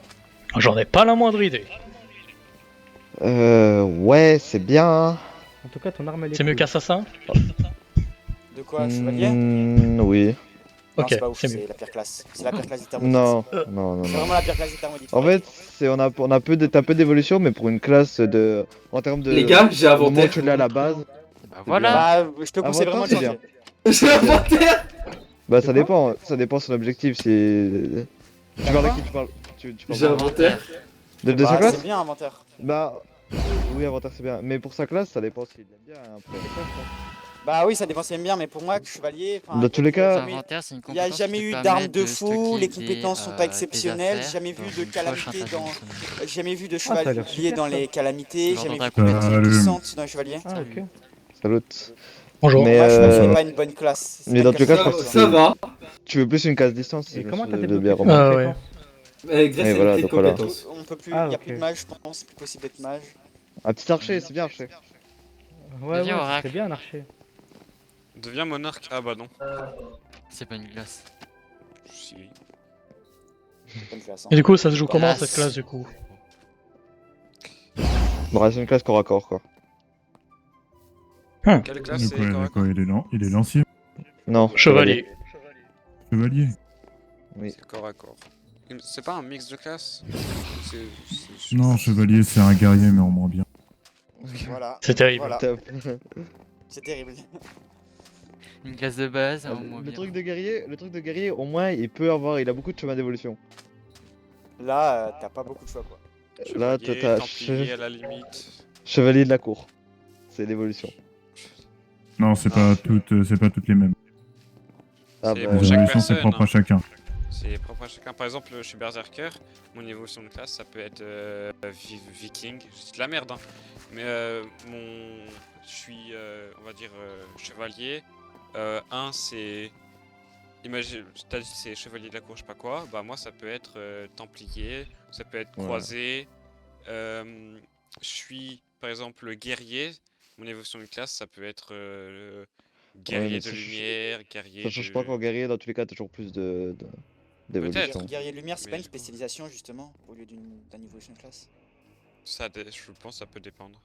J'en ai pas la moindre idée. Ouais, c'est bien. En tout cas, ton arme, elle est C'est mieux cool. qu'assassin? De quoi, chevalier? Oui. Non, Ok, c'est pas ouf, c'est c'est mieux. la pire classe. C'est la pire classe d'Ethermodite. Non, C'est non. vraiment la pire classe d'Ethermodite. En fait, on a un peu d'évolution, mais pour une classe de. En termes de. Les gars, j'ai au moment où inventé. tu l'as à la base. Bah voilà. Bah, je te conseille Inventaire, vraiment de c'est changer. J'ai inventé. Bah, ça dépend de son objectif. Si. Tu parles de qui? Tu parles J'ai inventé. de sa Bah, classe? c'est bien, inventaire. Bah. Oui, inventaire, c'est bien. Mais pour sa classe, ça dépend s'il aime bien. Après. Bah oui, ça dépend si aime bien, mais pour moi, chevalier. Dans tous les cas. L'inventaire, c'est une Il n'y a compétence jamais qui te eu permet d'armes de de fou, stocker les compétences sont pas exceptionnelles, tes j'ai jamais affaires vu dans de une poche calamité intelligente dans. sonore. J'ai jamais vu de ça a l'air chevalier super, dans ça. les calamités, Tu j'ai jamais vu de l'entendras compétences Salut. puissantes dans les chevaliers. Ah, ok. Salut. Bonjour. Mais Moi, chevalier, euh, c'est pas une bonne classe. C'est mais pas dans une tous les cas, classe je de pense que Ça va. tu veux plus une case distance. si Et je comment me t'as suis débloqué bien ton remarqué. Ah ouais. compétence? Grâce à Et voilà, une clé de donc voilà. compétence. On peut plus, Ah, y a ok. plus de mage, je pense, c'est plus possible d'être mage. Un petit archer, c'est bien archer. Ouais, Deviens ouais, oracle. c'est bien un archer. Deviens monarque. Ah bah non. C'est pas une glace. Si. Bonne classe, hein. Et du coup, ça se joue comment Classe. cette classe du coup? Bon, c'est une classe corps à corps, quoi. Quelle classe De c'est quoi, correct d'accord, il est lancier. Non, Chevalier. Chevalier. Oui. C'est corps à corps. C'est pas un mix de classes? Non, chevalier, c'est un guerrier, mais en moins bien. Voilà. C'est terrible. Voilà. Top. C'est terrible. Une classe de base, au moins Le bien. truc de guerrier, au moins, il a beaucoup de chemin d'évolution. Là, t'as pas beaucoup de choix, quoi. Là, Chevalier, t'as Templier à la limite. chevalier de la cour. C'est l'évolution. Non, c'est pas toutes les mêmes. Ah C'est bah, pour Les chaque évolutions, c'est personne, propre à hein. chacun. C'est propre à chacun. Par exemple, je suis berserker, mon évolution de classe, ça peut être viking. C'est de la merde, hein. Mais je suis, on va dire, chevalier. 1, c'est... Imagine, t'as dit c'est chevalier de la cour, je sais pas quoi. Bah moi, ça peut être templier, ça peut être Ouais. croisé, je suis par exemple guerrier, mon évolution de classe ça peut être guerrier mais de ça lumière, guerrier Ça change de... pas qu'en guerrier, dans tous les cas, t'as toujours plus d'évolution. Peut-être. Guerrier lumière, c'est pas une Mais- spécialisation justement au lieu d'un evolution class. Je pense que ça peut dépendre.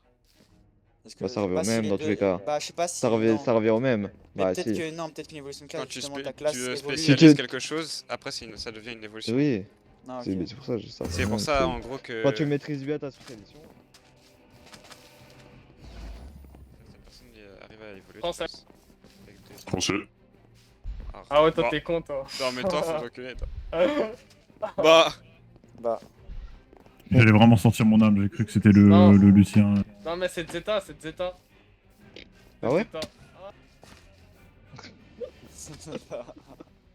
Parce que Bah, ça je sais revient pas au si même les dans tous deux- les cas. Bah, je sais pas si. Ça revient, non. ça revient au même. Mais Bah, peut-être si. que non, peut-être qu'une évolution class, Quand tu, justement, ta classe évolue. spécialises Tu- quelque chose, après ça devient une évolution. Oui. Ah, ok. C'est pour ça, ça revient C'est au pour même, ça c'est- en gros que... Quand tu maîtrises bien ta spécialisation. Certaines personnes arrivent à évoluer. Français. je pense, avec des- Français. Ah ouais, toi Bah, t'es con toi. Non mais toi faut le reconnaître. Bah... Bah... J'allais vraiment sortir mon âme, j'ai cru que c'était Non. le Lucien. Non mais c'est Zeta, c'est Zeta. Ah ouais? Zeta.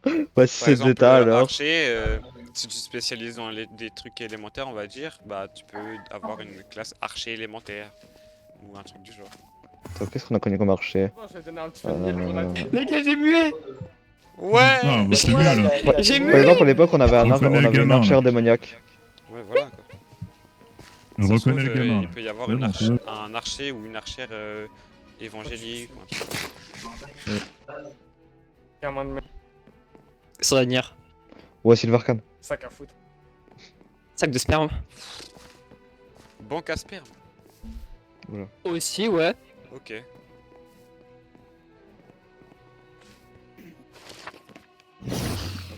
Bah, si Par c'est exemple, Zeta alors. archer, si tu te spécialises dans des trucs élémentaires, on va dire, bah tu peux avoir une classe archer élémentaire. Ou un truc du genre. Attends, qu'est-ce qu'on a connu comme archer Bon, je vais donner un petit peu de miel pour la vie. Les gars, j'ai mué. Ouais. Ah, bah, c'est mieux là. J'ai Par mué. exemple, à l'époque, on avait, On connaît le une gamin, archère là. démoniaque. Ouais, voilà quoi. Je Ça se reconnais trouve, le gamin. Il peut y avoir Ouais, non, c'est vrai. un archer ou une archère évangélique ou un truc comme ça. Gamin de merde. Sur l'avenir. Ouais, Silvercan. Sac à foutre. Sac de sperme. Banque à sperme. Voilà. Aussi, ouais. Ok.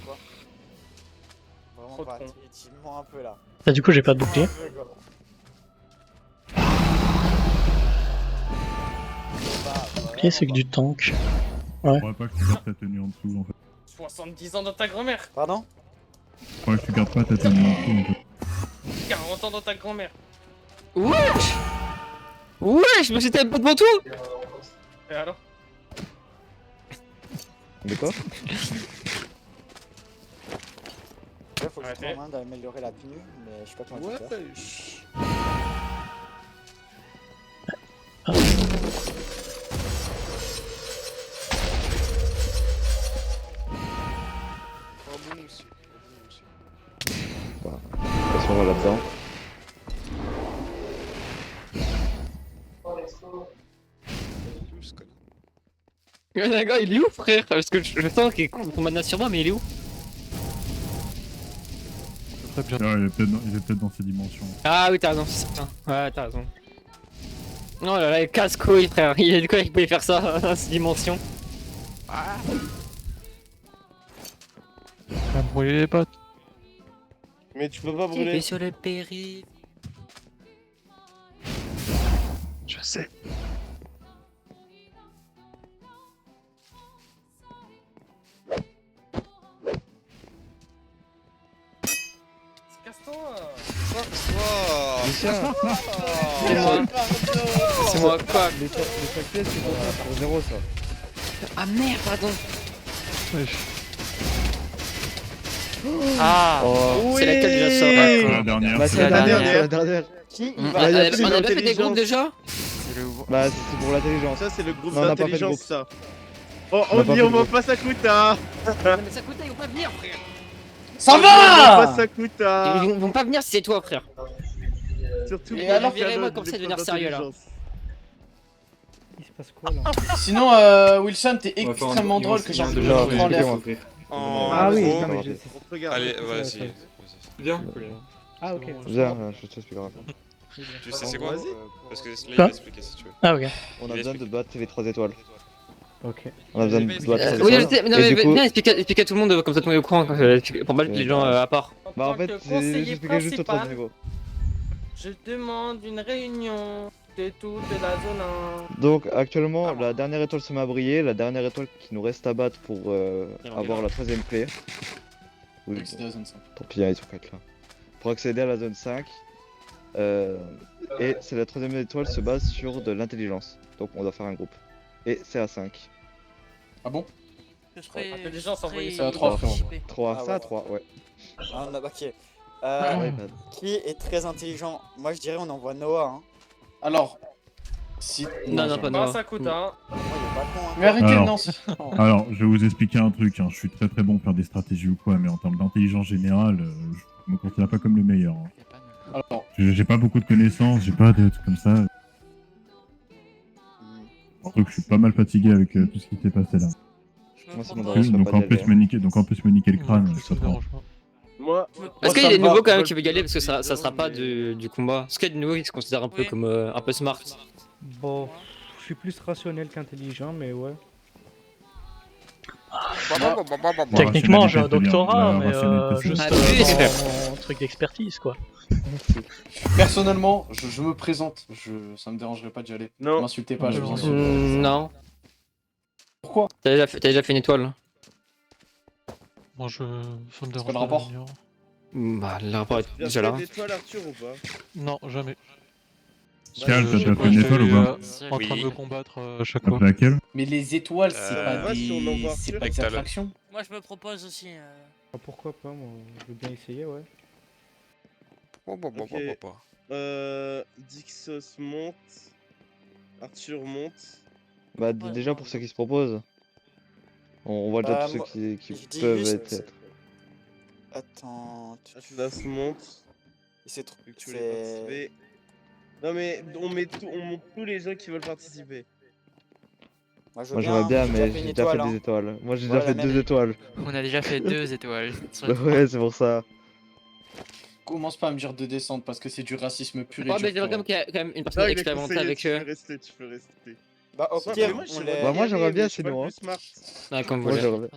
Quoi Vraiment Trop pas, con. tu me mens un peu là. Bah, du coup, j'ai pas de bouclier. D'accord. Bouclier, c'est que du tank. Je crois pas que tu gardes ta tenue en dessous en fait. 70 ans dans ta grand-mère. Pardon? Je crois que tu gardes pas ta tenue en dessous en fait. 40 ans dans ta grand-mère. Wesh. Wesh, mais c'était pas devant tout. Et alors? De quoi? Ouais, faut que je Arrêtez. trouve moyen d'améliorer la tenue, mais je sais pas comment Ouais. faire. Oh bon aussi. Voilà. De toute façon, on va là-dedans. D'accord, il est où, frère? Parce que je sens qu'il compte mana sur moi, mais il est où? Ah, il est peut-être dans ses dimensions. Ah oui, t'as raison, c'est ça. Ouais, t'as raison. Oh là là, il casse-couille, frère. Il a de quoi il pouvait faire ça dans ces dimensions. Ah. On va brûler les potes. Mais tu peux pas J'ai brûler. fait sur le périph'. Je sais. Casse-toi. Lucien! C'est moi. C'est moi, quoi? Les chaque pièce, c'est pour 0 ça. Ah merde, pardon. Wesh. Ah, Oh. c'est laquelle déjà ça? La D'accord. dernière. Bah, c'est c'est la la dernière, dernière. c'est la dernière. Qui On va Bah, y a a plus pas fait des d'intelligence. groupes déjà? Bah, c'est pour l'intelligence. Ça, c'est le groupe Non, on n'a pas fait de d'intelligence, groupe. ça. Oh, On n'a pas fait de on va groupe. pas Sakuta. Mais ça coûte, ils vont pas venir, frère. Ça On va pas va! Sakuta. Ils vont pas venir si c'est toi, frère. Surtout Et pour alors, les virez-moi pianos comme de ça, de l'épreuve devenir sérieux, là. d'intelligence. Il se passe quoi là? Sinon, Wilson, t'es On va faire un- extrêmement ils drôle vont- que il y a un j'en deux Non, jours, prends il l'air. faut ouvrir. En Ah oui, gros- non mais je... On te regarde. Allez, c'est vas-y. ça. Viens. Ah ok. Viens, je t'expliquerai. Tu sais c'est quoi? Vas-y. Parce que là, il Quoi va expliquer si tu veux. Ah, ok. On a besoin de battre les 3 étoiles. Ok. On a besoin de battre 3 Oui, je étoiles. sais, mais non, Et mais du coup- viens expliquer à tout le monde comme ça tout le monde est au courant pour battre les gens à part. Bah, en tant fait, que c'est conseiller j'expliquais juste au 3 principal, niveaux. Je demande une réunion de toute la zone 1. Donc, actuellement, la dernière étoile se met à briller. La dernière étoile qui nous reste à battre pour avoir la 3ème clé. Oui, Accéder à la zone 5. tant pis, hein, ils sont 4 là. Pour accéder à la zone 5. Et c'est la 3ème étoile se base sur de l'intelligence. Donc on doit faire un groupe. Et c'est à 5. Ah bon? Intelligence envoyée C'est à 3, frérot. 3, Ah ça à ouais. 3, ouais. Ah, on a ok. Ouais, bah, Qui est très intelligent? Moi je dirais on envoie Noah. Hein. Alors, si. Non, non, pas Noah. Ça coûte, hein. Moi il est pas con. Hein. Mais arrêtez, Alors. non. Alors, je vais vous expliquer un truc. Hein. Je suis très bon pour faire des stratégies ou quoi, mais en termes d'intelligence générale, je me considère pas comme le meilleur. Hein. Alors, J'ai pas beaucoup de connaissances, j'ai pas de trucs comme ça. Donc je suis pas mal fatigué avec tout ce qui s'est passé là. Moi, ça m'intéresse Donc pas en d'y plus aller, me niquer, donc en plus me niquer le crâne, je sais pas. Moi, Est-ce qu'il y a des nouveaux quand même qui veulent y aller parce que ça sera pas du combat? Est-ce qu'il y a des nouveaux qui se considèrent un peu comme un peu smart? Bon, je suis plus rationnel qu'intelligent, mais ouais. Techniquement, j'ai un rationalité, c'est bien. doctorat, La mais rationalité, c'est juste bien. dans mon truc d'expertise, quoi. personnellement, je me présente. Ça me dérangerait pas d'y aller. Non. M'insultez pas, je vous en supplie. Non. Pourquoi? T'as déjà fait une étoile? Moi je. Ça me dérange quoi le pas rapport? de venir. Bah, le rapport est tu as déjà fait là. l'étoile, Arthur, ou pas? Non, jamais. Cal, t'as déjà fait une J'étais, étoile ou pas? en train de me combattre à chaque T'as fois. fait laquelle? Mais les étoiles, c'est pas ouais, si on envoie des... C'est Arthur. pas des attractions. Moi, je me propose aussi. Ah, pourquoi pas, moi, je veux bien essayer, ouais. Ok. Dixos monte. Arthur monte. Bah, déjà pour ceux qui se proposent. On voit déjà tous ceux moi, qui je dis peuvent juste- être. Attends. Atlas monte. C'est trop. Vu que tu voulais participer. Non mais on monte tous les gens qui veulent participer. Moi, Moi j'aimerais bien, mais j'ai déjà fait des étoiles. Moi j'ai déjà fait 2 étoiles. On a déjà fait 2 étoiles. sur Bah les ouais, c'est pour ça. Commence pas à me dire de descendre parce que c'est du racisme pur et Ouais, dur. mais j'aimerais frérot. qu'il y ait quand même une personne expérimentée avec Tu eux. peux rester, tu peux rester. Bah, au Ouais, pire, mais moi, on j'aimerais les. Bah, moi, y j'aimerais aller, bien, mais je suis pas sinon, le hein. plus smart. Ouais, comme vous Moi voulez. j'aimerais.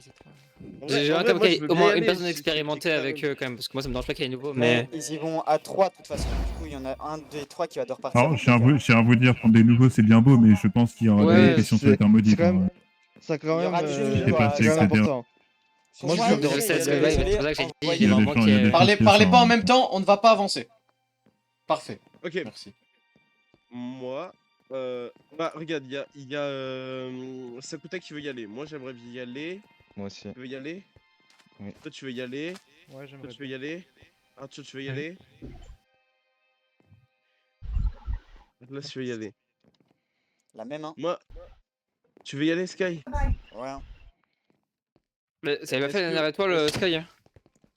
J'aimerais quand même qu'il y ait au moins une personne expérimentée expérimentée avec eux quand même, parce que moi ça me dérange pas qu'il y ait des nouveaux, Mais mais. ils y vont à 3 de toute façon. Du coup, il y en a un des 3 qui va devoir partir. Alors, je tiens à vous dire, prendre des nouveaux, c'est bien beau, mais je pense qu'il y aura Ouais, des questions sur les c'est thermodite. quand même. hein. Ça quand Il y même. aura du J'ai niveau à- passé, C'est quand même etc. important. Pour Moi moi, je je me Je sais, dirais- c'est pour ça que j'ai dit, il y a Il y a des des moments choses- qui. il y a des Parlez choses pas qui en sont- même temps, on ne va pas avancer. Parfait. Ok. Merci. Moi, bah regarde, il y a Sakuta qui veut y aller. Moi j'aimerais bien y aller. Moi aussi. Tu veux y aller? Oui. Toi tu veux y aller? Ouais, Toi j'aimerais tu veux y aller? Arthur tu veux y aller? Là tu veux y aller. La même, hein. Moi, tu veux y aller Sky? Ouais. Mais ça avait pas fait la Est-ce dernière que- étoile, Sky?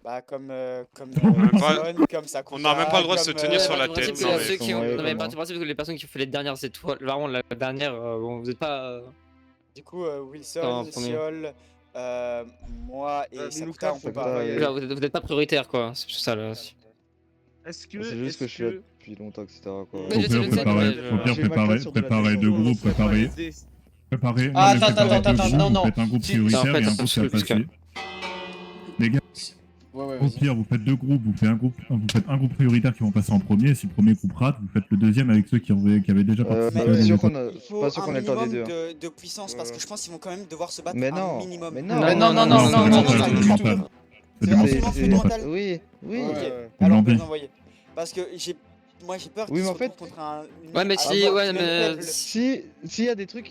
Bah, comme pas- Son, comme Sakura. On n'a même pas le droit de se comme, tenir sur la Du tête. principe Non, que mais ceux qui ont. ouais, Non, mais vraiment. du principe que les personnes qui ont fait les dernières étoiles, vraiment la dernière, bon, vous êtes pas. Du coup, Wilson, Non, premier. Siol, moi et Lucas, Sakuta, on peut faut pas. pas y aller. Genre, vous êtes pas prioritaire quoi, c'est juste ça là. Est-ce que. C'est juste que je suis là depuis longtemps, etc. Quoi. Mais Au je sais, pire, je sais, préparer, mais je- au pire, J'ai ma préparer, classe sur de la préparer tête. deux on groupes, serait pas préparer. aidés. Préparer. Non, Ah, mais attends, préparer attends, deux attends, groupes, non, non. Vous faites un groupe Si- prioritaire en fait, et un attends, groupe qui a parce que- passé. Les gars, Ouais, au vas-y. pire, vous faites deux groupes, vous faites un groupe prioritaire qui vont passer en premier. Si le premier groupe rate, vous faites le deuxième avec ceux qui avaient déjà participé. Pas à sûr l'époque. qu'on a, Il faut pas sûr un qu'on ait le temps des minimum deux. hein. de puissance parce que je pense qu'ils vont quand même devoir se battre Mais un non, minimum. mais Mais non, non, non, Non, non, c'est non, du non, mental, non, c'est du du tout. mental. C'est du C'est mental. absolument C'est- fait du mental. Oui, oui. Ok, Ouais. alors l'envie. vous envoyez. Parce que moi j'ai peur Oui, qu'ils mais se en fait- retrouvent contre un. Ouais, mais un si, joueur ouais, même mais. faible. S'il y a des trucs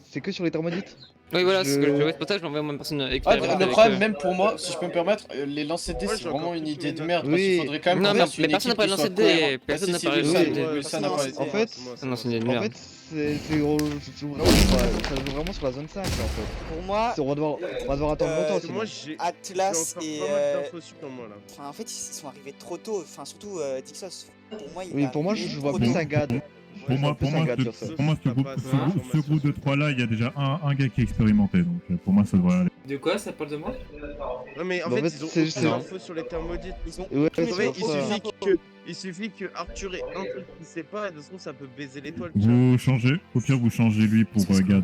c'est que sur les thermodites. Oui, voilà, c'est ce que Je- c'est pour ça que je l'envoie moi une personne Ah, expérimentée. le avec problème, eux. même pour moi, si je peux me permettre, les lancers de dés, Moi, c'est j'ai vraiment encore une plus idée de mon merde. Parce qu'il Oui. faudrait quand même Non, qu'on mais fasse une personne n'a équipe parlé qui de soit lancer de dés, cohérente. personne Ah, n'a si, parlé de Wilson, lancer de dés. Wilson a parlé. En fait, Non, c'est une idée de En merde. fait, ça joue vraiment sur la zone 5 en fait. Pour moi, On va devoir attendre longtemps Parce que sinon. moi j'ai Atlas encore et. pas mal d'infos sur moi là. Enfin, en fait, ils sont arrivés trop tôt. Enfin, surtout Dixos. Pour moi, il Oui, est pour moi, arrivé je vois trop plus tôt. un GAD. Pour moi, plus un gars sur ça. ce groupe de 3 là, il y a déjà un gars qui est expérimenté. Donc pour moi, ça devrait aller. De quoi ça parle de moi? Ouais, mais en Bah, en fait, fait, ils ont c'est- aucune c'est- info sur les thermodites. Ils ont Ouais, tous les c'est Ouais, deux pour ça. il suffit que Arthur ait un truc qu'il sait pas, et de toute façon ça peut baiser l'étoile. Vous changez, au pire, vous changez lui pour Gad.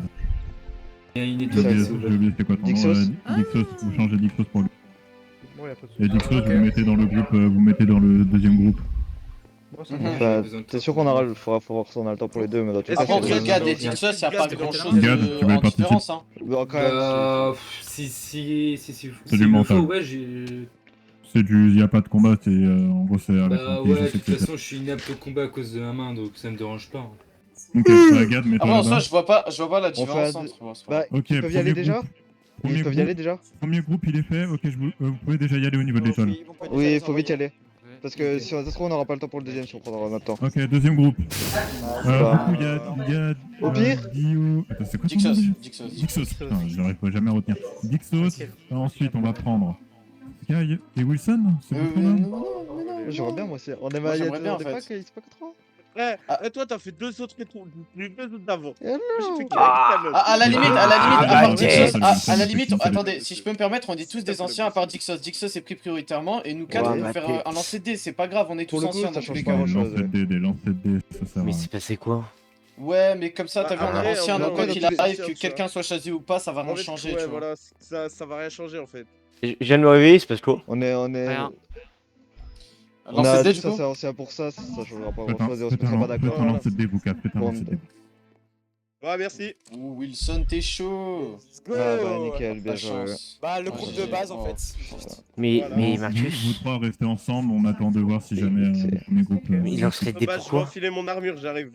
Il y a une J'ai étoile. oublié, s'il vous plaît. j'ai oublié c'était quoi ton nom Dixos. Dixos, vous changez Dixos pour lui. Bon, y a pas de Et soucis. Dixos, vous mettez dans le groupe, vous mettez dans le deuxième groupe. Bon, ça Mhm. marche. Enfin, t'es sûr qu'on aura, faudra voir si on a le temps pour les deux, mais dans tous les cas, Après, entre c'est- Gad et Dixos, il n'y a pas grand chose Gad, tu veux en participer différence. Hein. Bon, quand même, Bah, si C'est du il me mental. faut, ouais, j'ai. C'est du, il y a pas de combat, c'est en gros c'est avec Bah l'intelligence, ouais, de toute etc. façon, je suis inapte au combat à cause de ma main, donc ça me dérange pas. Ok, Gad, mets-toi Après, en soi, là-bas. je vois pas la on fait différence un- entre. Bon, c'est pas Bah, Ok, ils peuvent y aller premier déjà groupe. Premier Ils peuvent y groupe. aller déjà Premier groupe, il est fait. Ok, vous pouvez déjà y aller au niveau de l'étoile. Oui, il faut vite y aller. Parce que si ça se trouve, on n'aura pas le temps pour le deuxième si on prendra notre temps. Ok, deuxième groupe. Bah, Du coup, il y a Au pire Dio. Attends, c'est quoi ton Dixos. nom déjà Dixos. Dixos. Putain, j'arrive jamais à retenir. Dixos. Ensuite, on va prendre Sky et Wilson. C'est votre nom J'aimerais bien moi aussi. On Moi, aime j'aimerais bien, en des fait. packs, il se pack 3. Et toi, t'as fait 2 autres rétros, les 2 autres d'avant. Et non. J'ai fait À la limite, à part Arrêtez. Dixos, Ah, à la limite, c'est une attendez, si je peux me permettre, on est tous des anciens à part Dixos. Dixos est pris prioritairement et nous 4 Ouais, on peut mais faire t'es- un lancer de dés, c'est pas grave, on est Pour tous le coup, anciens ça dans tous change les pas cas. grand-chose. Des lancers de dés, ça sert à Mais rien. c'est passé quoi? Ouais, mais comme ça, t'as vu, on Après, est ancien, on donc est quoi dans qu'il tous les arrive, anciens, que tu vois. quelqu'un soit choisi ou pas, ça va rien En fait, changer, ouais, tu vois. voilà, ça va rien changer en fait. Je viens de me réveiller, c'est parce que quoi? On est. Rien. On Lancer a de dés, dit du ça coup c'est ancien pour ça, ça changera pas Faites grand chose et on se un mettra pas d'accord. lancer de dés, vous quatre. Faites un lancer de dés. Ouais, merci. Ouh, Wilson, t'es chaud. Ah bah nickel, bien La joué. chance. Bah, le groupe de base en fait. Mais Vous Marcus, trois restez ensemble, on attend de voir si jamais le premier groupe. il lancerait des Bah, je vais pourquoi? enfiler mon armure, j'arrive.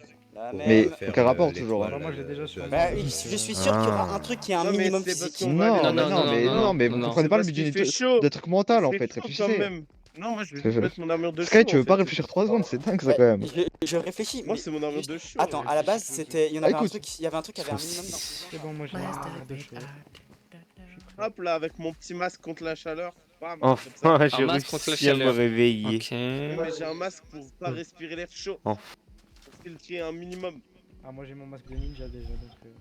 Mais aucun rapport toujours. Hein. Moi je l'ai déjà sur Bah, je suis sûr qu'il y aura un truc qui est un Non, mais minimum c'est parce physique. qu'on va Non, mais vous comprenez pas le but Il fait d'une chaud. des trucs mentaux en Il fait, fait chaud quand réfléchissez. même. Non, moi je vais juste mettre mon armure de Sky, chaud, tu en veux pas fait. réfléchir 3 secondes, c'est dingue ça quand même. Je réfléchis. Moi mais c'est mon armure juste- de chaud. Attends, à la base, c'était. Il y en avait un Écoute. truc, il y avait un truc qui avait un minimum dans. C'est bon, moi j'ai un de chaud. Hop là, avec mon petit masque contre la chaleur. Bam, Enfin, comme ça. j'ai Un masque contre la réussi à me chaleur. réveiller. Ok. Ouais, mais j'ai un masque pour pas respirer l'air chaud. Oh. Pour filtrer un minimum. Ah, moi j'ai mon masque de ninja déjà donc.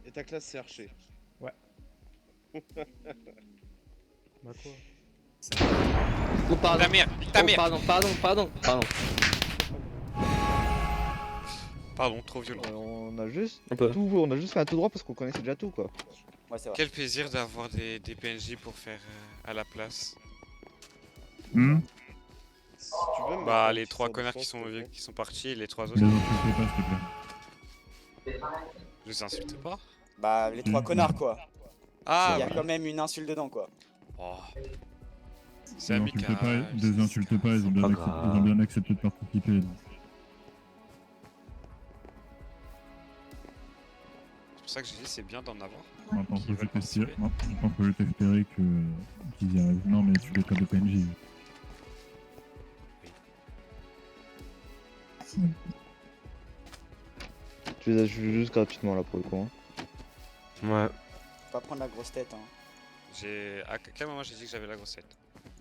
Et ta classe c'est archer. Ouais. Bah quoi? Oh pardon. Ta mère, ta Oh, mère. pardon. Pardon, trop violent. On a juste Un peu. tout, on a juste fait un tout droit parce qu'on connaissait déjà tout quoi. Ouais, c'est vrai. Quel plaisir d'avoir des PNJ pour faire à la place. Hmm. Si tu veux, Bah, moi, les tu 3 sors de connards France, qui sont partis et les 3 Les autres. insultez pas, s'il te plaît. Je les insulte pas. Bah, les 3 connards quoi. Ah, Il y a quand même une insulte dedans quoi. oh. C'est Les amical. insultez pas, les insultez pas, ils ont bien pas accepté, grave. ils ont bien accepté de participer. donc. C'est pour ça que j'ai dit c'est bien d'en avoir. Maintenant, Qui faut veulent juste espérer, participer. maintenant, faut juste espérer qu'ils y arrivent. Non, mais tu les tapes de PNJ. Tu les as juste gratuitement là pour le coup. Hein. Ouais. Faut pas prendre la grosse tête hein. À quel moment j'ai dit que j'avais la grossette?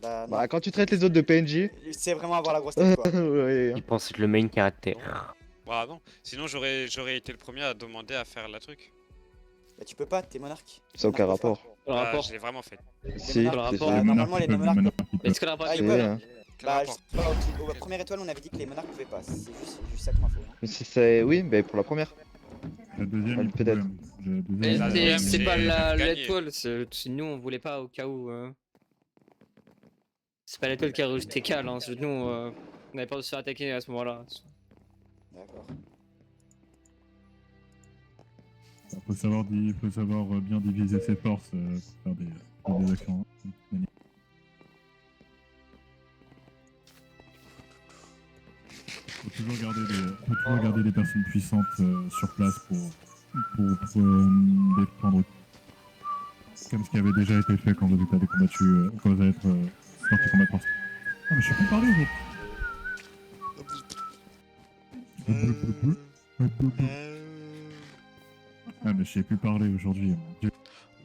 Bah, non. Bah quand tu traites les autres de PNJ. C'est vraiment avoir la grosse tête quoi. Ouais. Il pense être le main caractère. Bah non, sinon j'aurais été le premier à demander à faire la truc. Bah, tu peux pas, t'es monarque. Ça a aucun rapport. Le Bah, rapport. je l'ai vraiment fait. Si, le rapport. c'est Bah, sûr. normalement, les monarques. Mais est-ce que le rapport Ah, est il Si, peut, hein. Quel Bah, rapport? je sais pas, au première étoile, on avait dit que les monarques pouvaient pas. C'est juste ça comme info. hein. Mais si c'est. Oui, mais pour la première. La deuxième, il Peut-être. pouvait, la Mais deuxième, la c'est deuxième, c'est j'ai pas gagné. l'étoile, c'est nous on voulait pas au cas où. C'est pas l'étoile qui a rejeté Cal, hein. Nous on avait peur de se faire attaquer à ce moment-là. D'accord. faut savoir bien diviser ses forces pour faire des actions. Faut toujours garder des personnes puissantes sur place pour défendre. Comme ce qui avait déjà été fait quand vous avez combattu, quand vous avez sorti combattre. Ah mais je sais pas parler Ah mais je sais plus parler aujourd'hui, mon dieu. C'est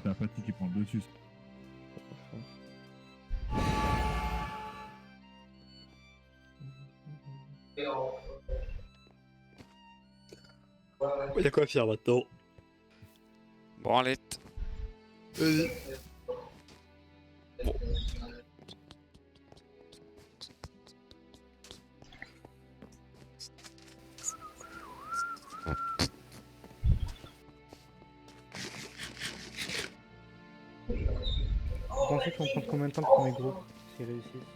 la fatigue qui prend le dessus. Il y a quoi à faire maintenant? Branlette. Vas-y. Bon. Vous pensez qu'ils vont prendre combien de temps le premier groupe s'ils réussissent?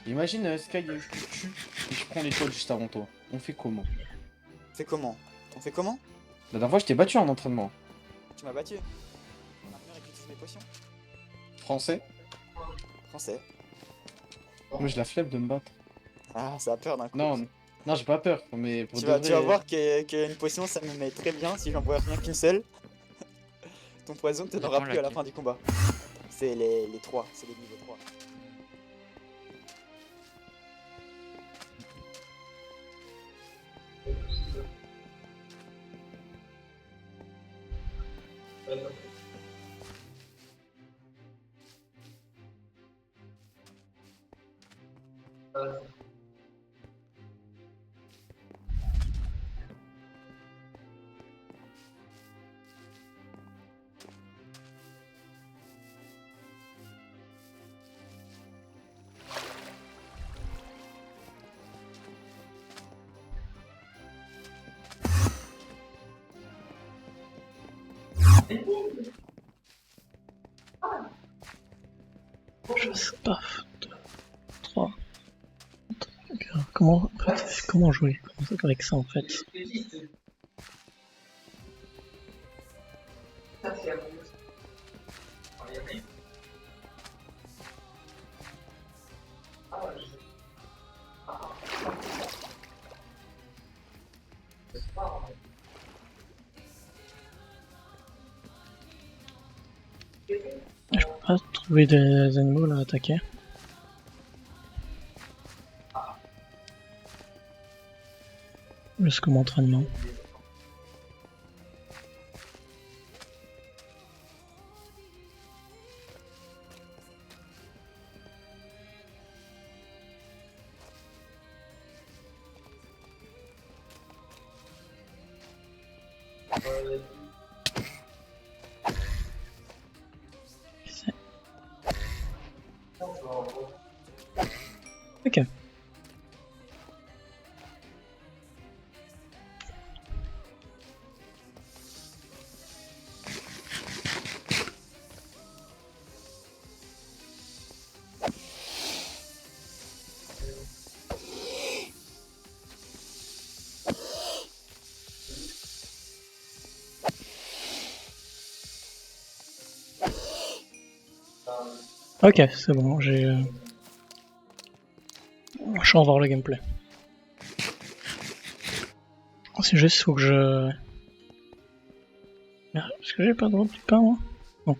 Imagine Sky, je te tue et je prends l'étoile juste avant toi. On fait comment? Fais comment? On fait comment? La dernière fois, je t'ai battu en entraînement. Tu m'as battu. On a bien récupéré mes potions. Français? Français. Moi, j'ai la flemme de me battre. Ah, ça a peur d'un coup. Non, non, j'ai pas peur, mais pour Tu de vas, vrai... tu vas voir qu'une potion ça me met très bien si j'en bois rien qu'une seule. Ton poison tu n'auras plus à la fin du combat. C'est les 3, c'est les niveaux 3. Je sais pas. 3. Comment, en fait, comment jouer avec ça en fait? Je peux pas trouver des animaux à attaquer. Juste comme entraînement. Ok. Ok, c'est bon, j'ai... Je vais voir le gameplay. C'est juste faut que je... Merde, est-ce que j'ai pas le droit du pain moi? Non.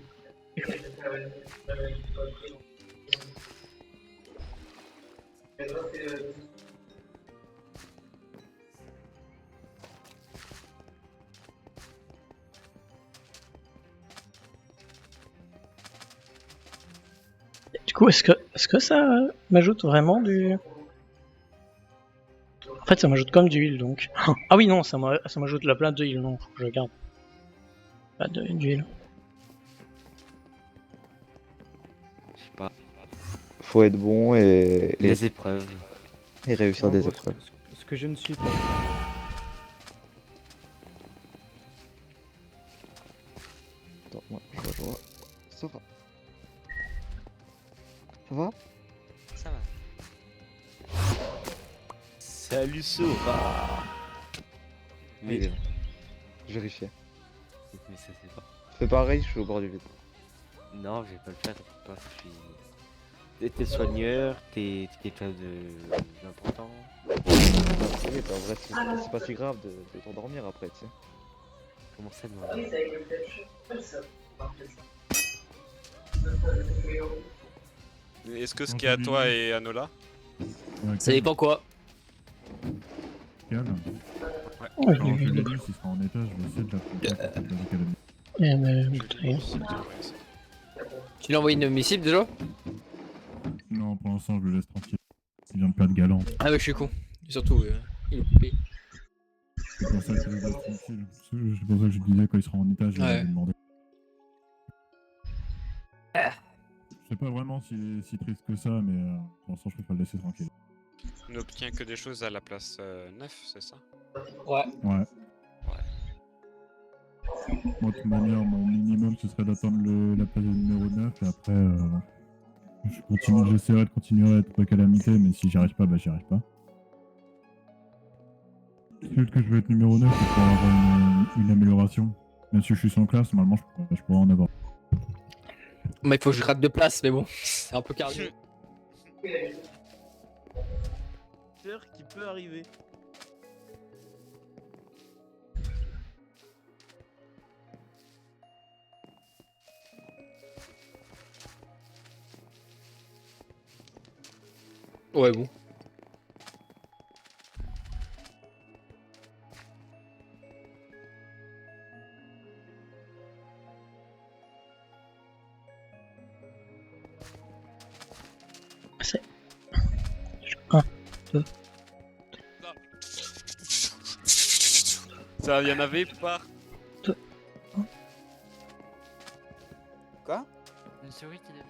Du coup, est-ce que ça m'ajoute vraiment du... En fait, ça m'ajoute comme du heal, donc... Ah oui, non, ça m'ajoute la plate de heal, non, faut que je garde. Pas du heal. Je sais pas. Faut être bon et... Les épreuves. Et réussir des épreuves. Ce que je ne suis pas. Attends, moi, je vois. Ça va. Ça va? Ça va. Salut Sora. Oui, il est là. Je vérifiais. Mais ça c'est pas. Fais pareil, je suis au bord du vide. Non, je vais pas le faire, t'inquiète pas, je suis... T'es soigneur, t'es quelqu'un d'important. Oui, en vrai, c'est pas si grave de t'endormir après, tu sais. Comment ça, non? Est-ce que ce qui est à toi est à Nola? Ça dépend quoi. Calme. Ouais. Ouais, Quand je l'ai vu, s'il sera en état, je vais essayer de l'approcher pour l'académie. Et mais... Tu l'as envoyé une missive déjà? Non, pour l'instant, je le laisse tranquille. Il vient de perdre galant. Ah ouais, je suis con. Et surtout, il est coupé. C'est pour ça que je le laisse tranquille. C'est pour ça que je disais, quand il sera en état, je vais lui demander. Je sais pas vraiment si triste que ça, mais pour l'instant, je préfère le laisser tranquille. On n'obtient que des choses à la place 9, c'est ça? Ouais. Ouais. Moi, de toute manière, mon minimum, ce serait d'attendre la place de numéro 9, et après, j'essaierai de continuer à être calamité, mais si j'y arrive pas, bah j'y arrive pas. C'est juste que je veux être numéro 9 pour pouvoir avoir une amélioration. Même si je suis sans classe, normalement, je pourrais en avoir. Bah, il faut que je rate 2 places, mais bon, c'est un peu cardio. Peur qui peut arriver. Ouais, bon. C'est... Ça, y en avait pas. Quoi? Une souris qui devient.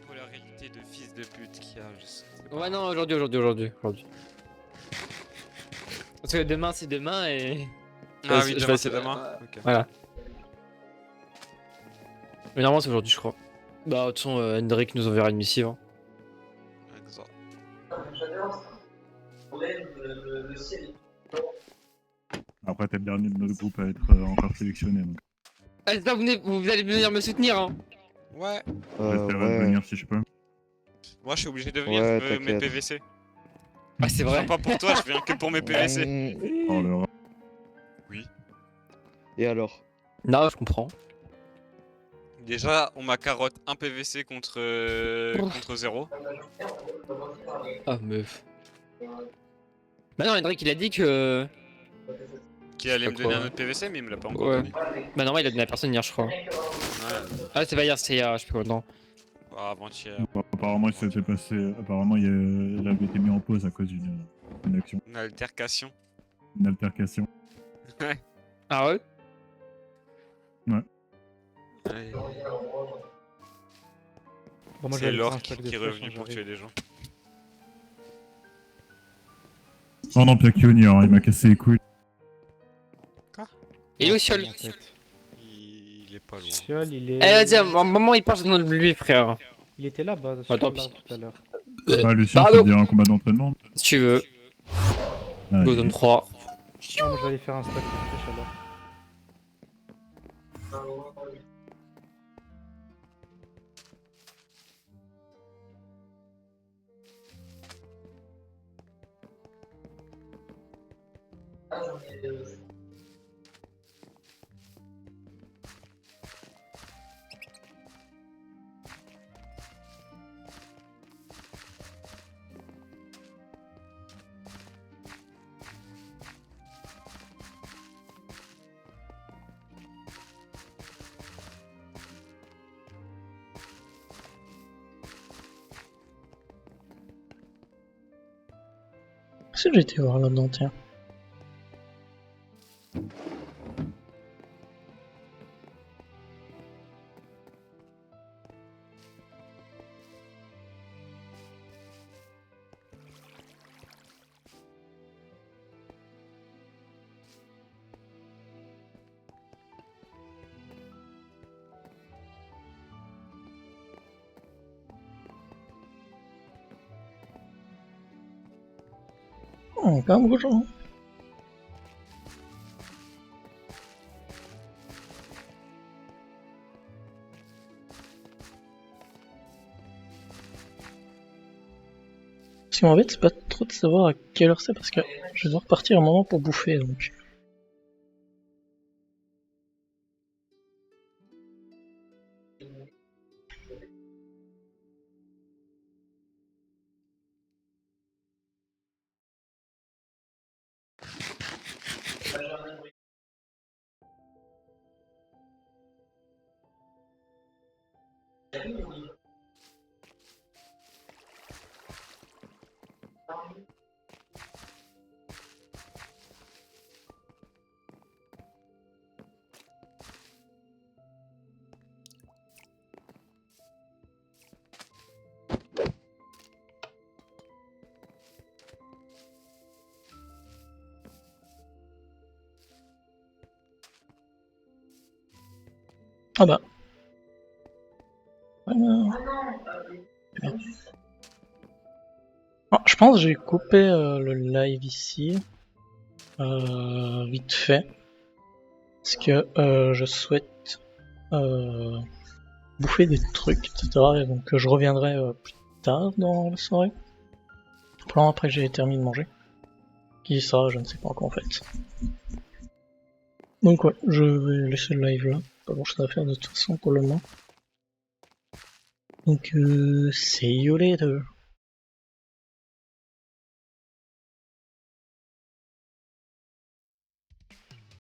Pour la réalité de fils de pute qu'il y a, je sais pas. Ouais, non, aujourd'hui. Parce que demain, c'est demain et. Ah oui, je demain, vais c'est essayer- demain. Ok. Voilà. Mais normalement, c'est aujourd'hui, je crois. Bah, de toute façon, Hendrik nous enverra une missive. Hein. Exact. Après, t'es le dernier de notre groupe à être encore sélectionné, donc Ah, c'est ça, vous allez venir me soutenir, hein. Ouais. j'essaierai de venir si je peux. Moi, je suis obligé de venir, Ouais, je veux mes t'inquiète. PVC. Ah, c'est Je vrai. viens pas pour toi, je viens que pour mes PVC. Oh, le rat. Oui. Et alors? Non, je comprends. Déjà, on m'a carotte un PVC contre 0. Ah, meuf. Bah non, Hendrik, il a dit que. Qui allait Je me sais pas donner un quoi. autre PVC, mais il me l'a pas encore Ouais. donné. Bah non, il a donné à personne hier, je crois. Ouais. Ah, c'est pas hier, c'est hier, je sais pas quand. Ah, avant-hier. Bon, apparemment, il s'était passé. Apparemment, il avait été mis en pause à cause d'une action, Une altercation. une altercation. Ouais. Ah ouais? Ouais. Ouais. Bon, moi, C'est j'avais l'orque un stack de qui est flèches, revenu hein, pour j'arrive. tuer des gens. Oh non, Piacchioni, il m'a cassé les couilles. Et il est où, Siol? Il est pas loin. Siol, il est. Eh, vas-y, à un moment, il parle de lui, frère. Il était là-bas, Ah, tant là, pis. tout à l'heure. Ah, Lucien, Pardon. tu dire un combat d'entraînement? Si tu veux. Allez. Go zone 3. Ah, moi, je vais aller faire un stack de flèches alors. Qu'est-ce que j'ai été voir là-dedans, tiens. Oh, quand même beaucoup de gens. Ce qui m'embête, c'est pas trop de savoir à quelle heure c'est parce que je vais devoir partir un moment pour bouffer donc. Ah bah. Bien. Ah, je pense que j'ai coupé le live ici. Vite fait. Parce que je souhaite bouffer des trucs, etc. Et donc je reviendrai plus tard dans la soirée. Probablement après que j'ai terminé de manger. Qui ça, je ne sais pas encore en fait. Donc ouais, je vais laisser le live là. Pas grand chose à faire de toute façon pour le moment. Donc see you later.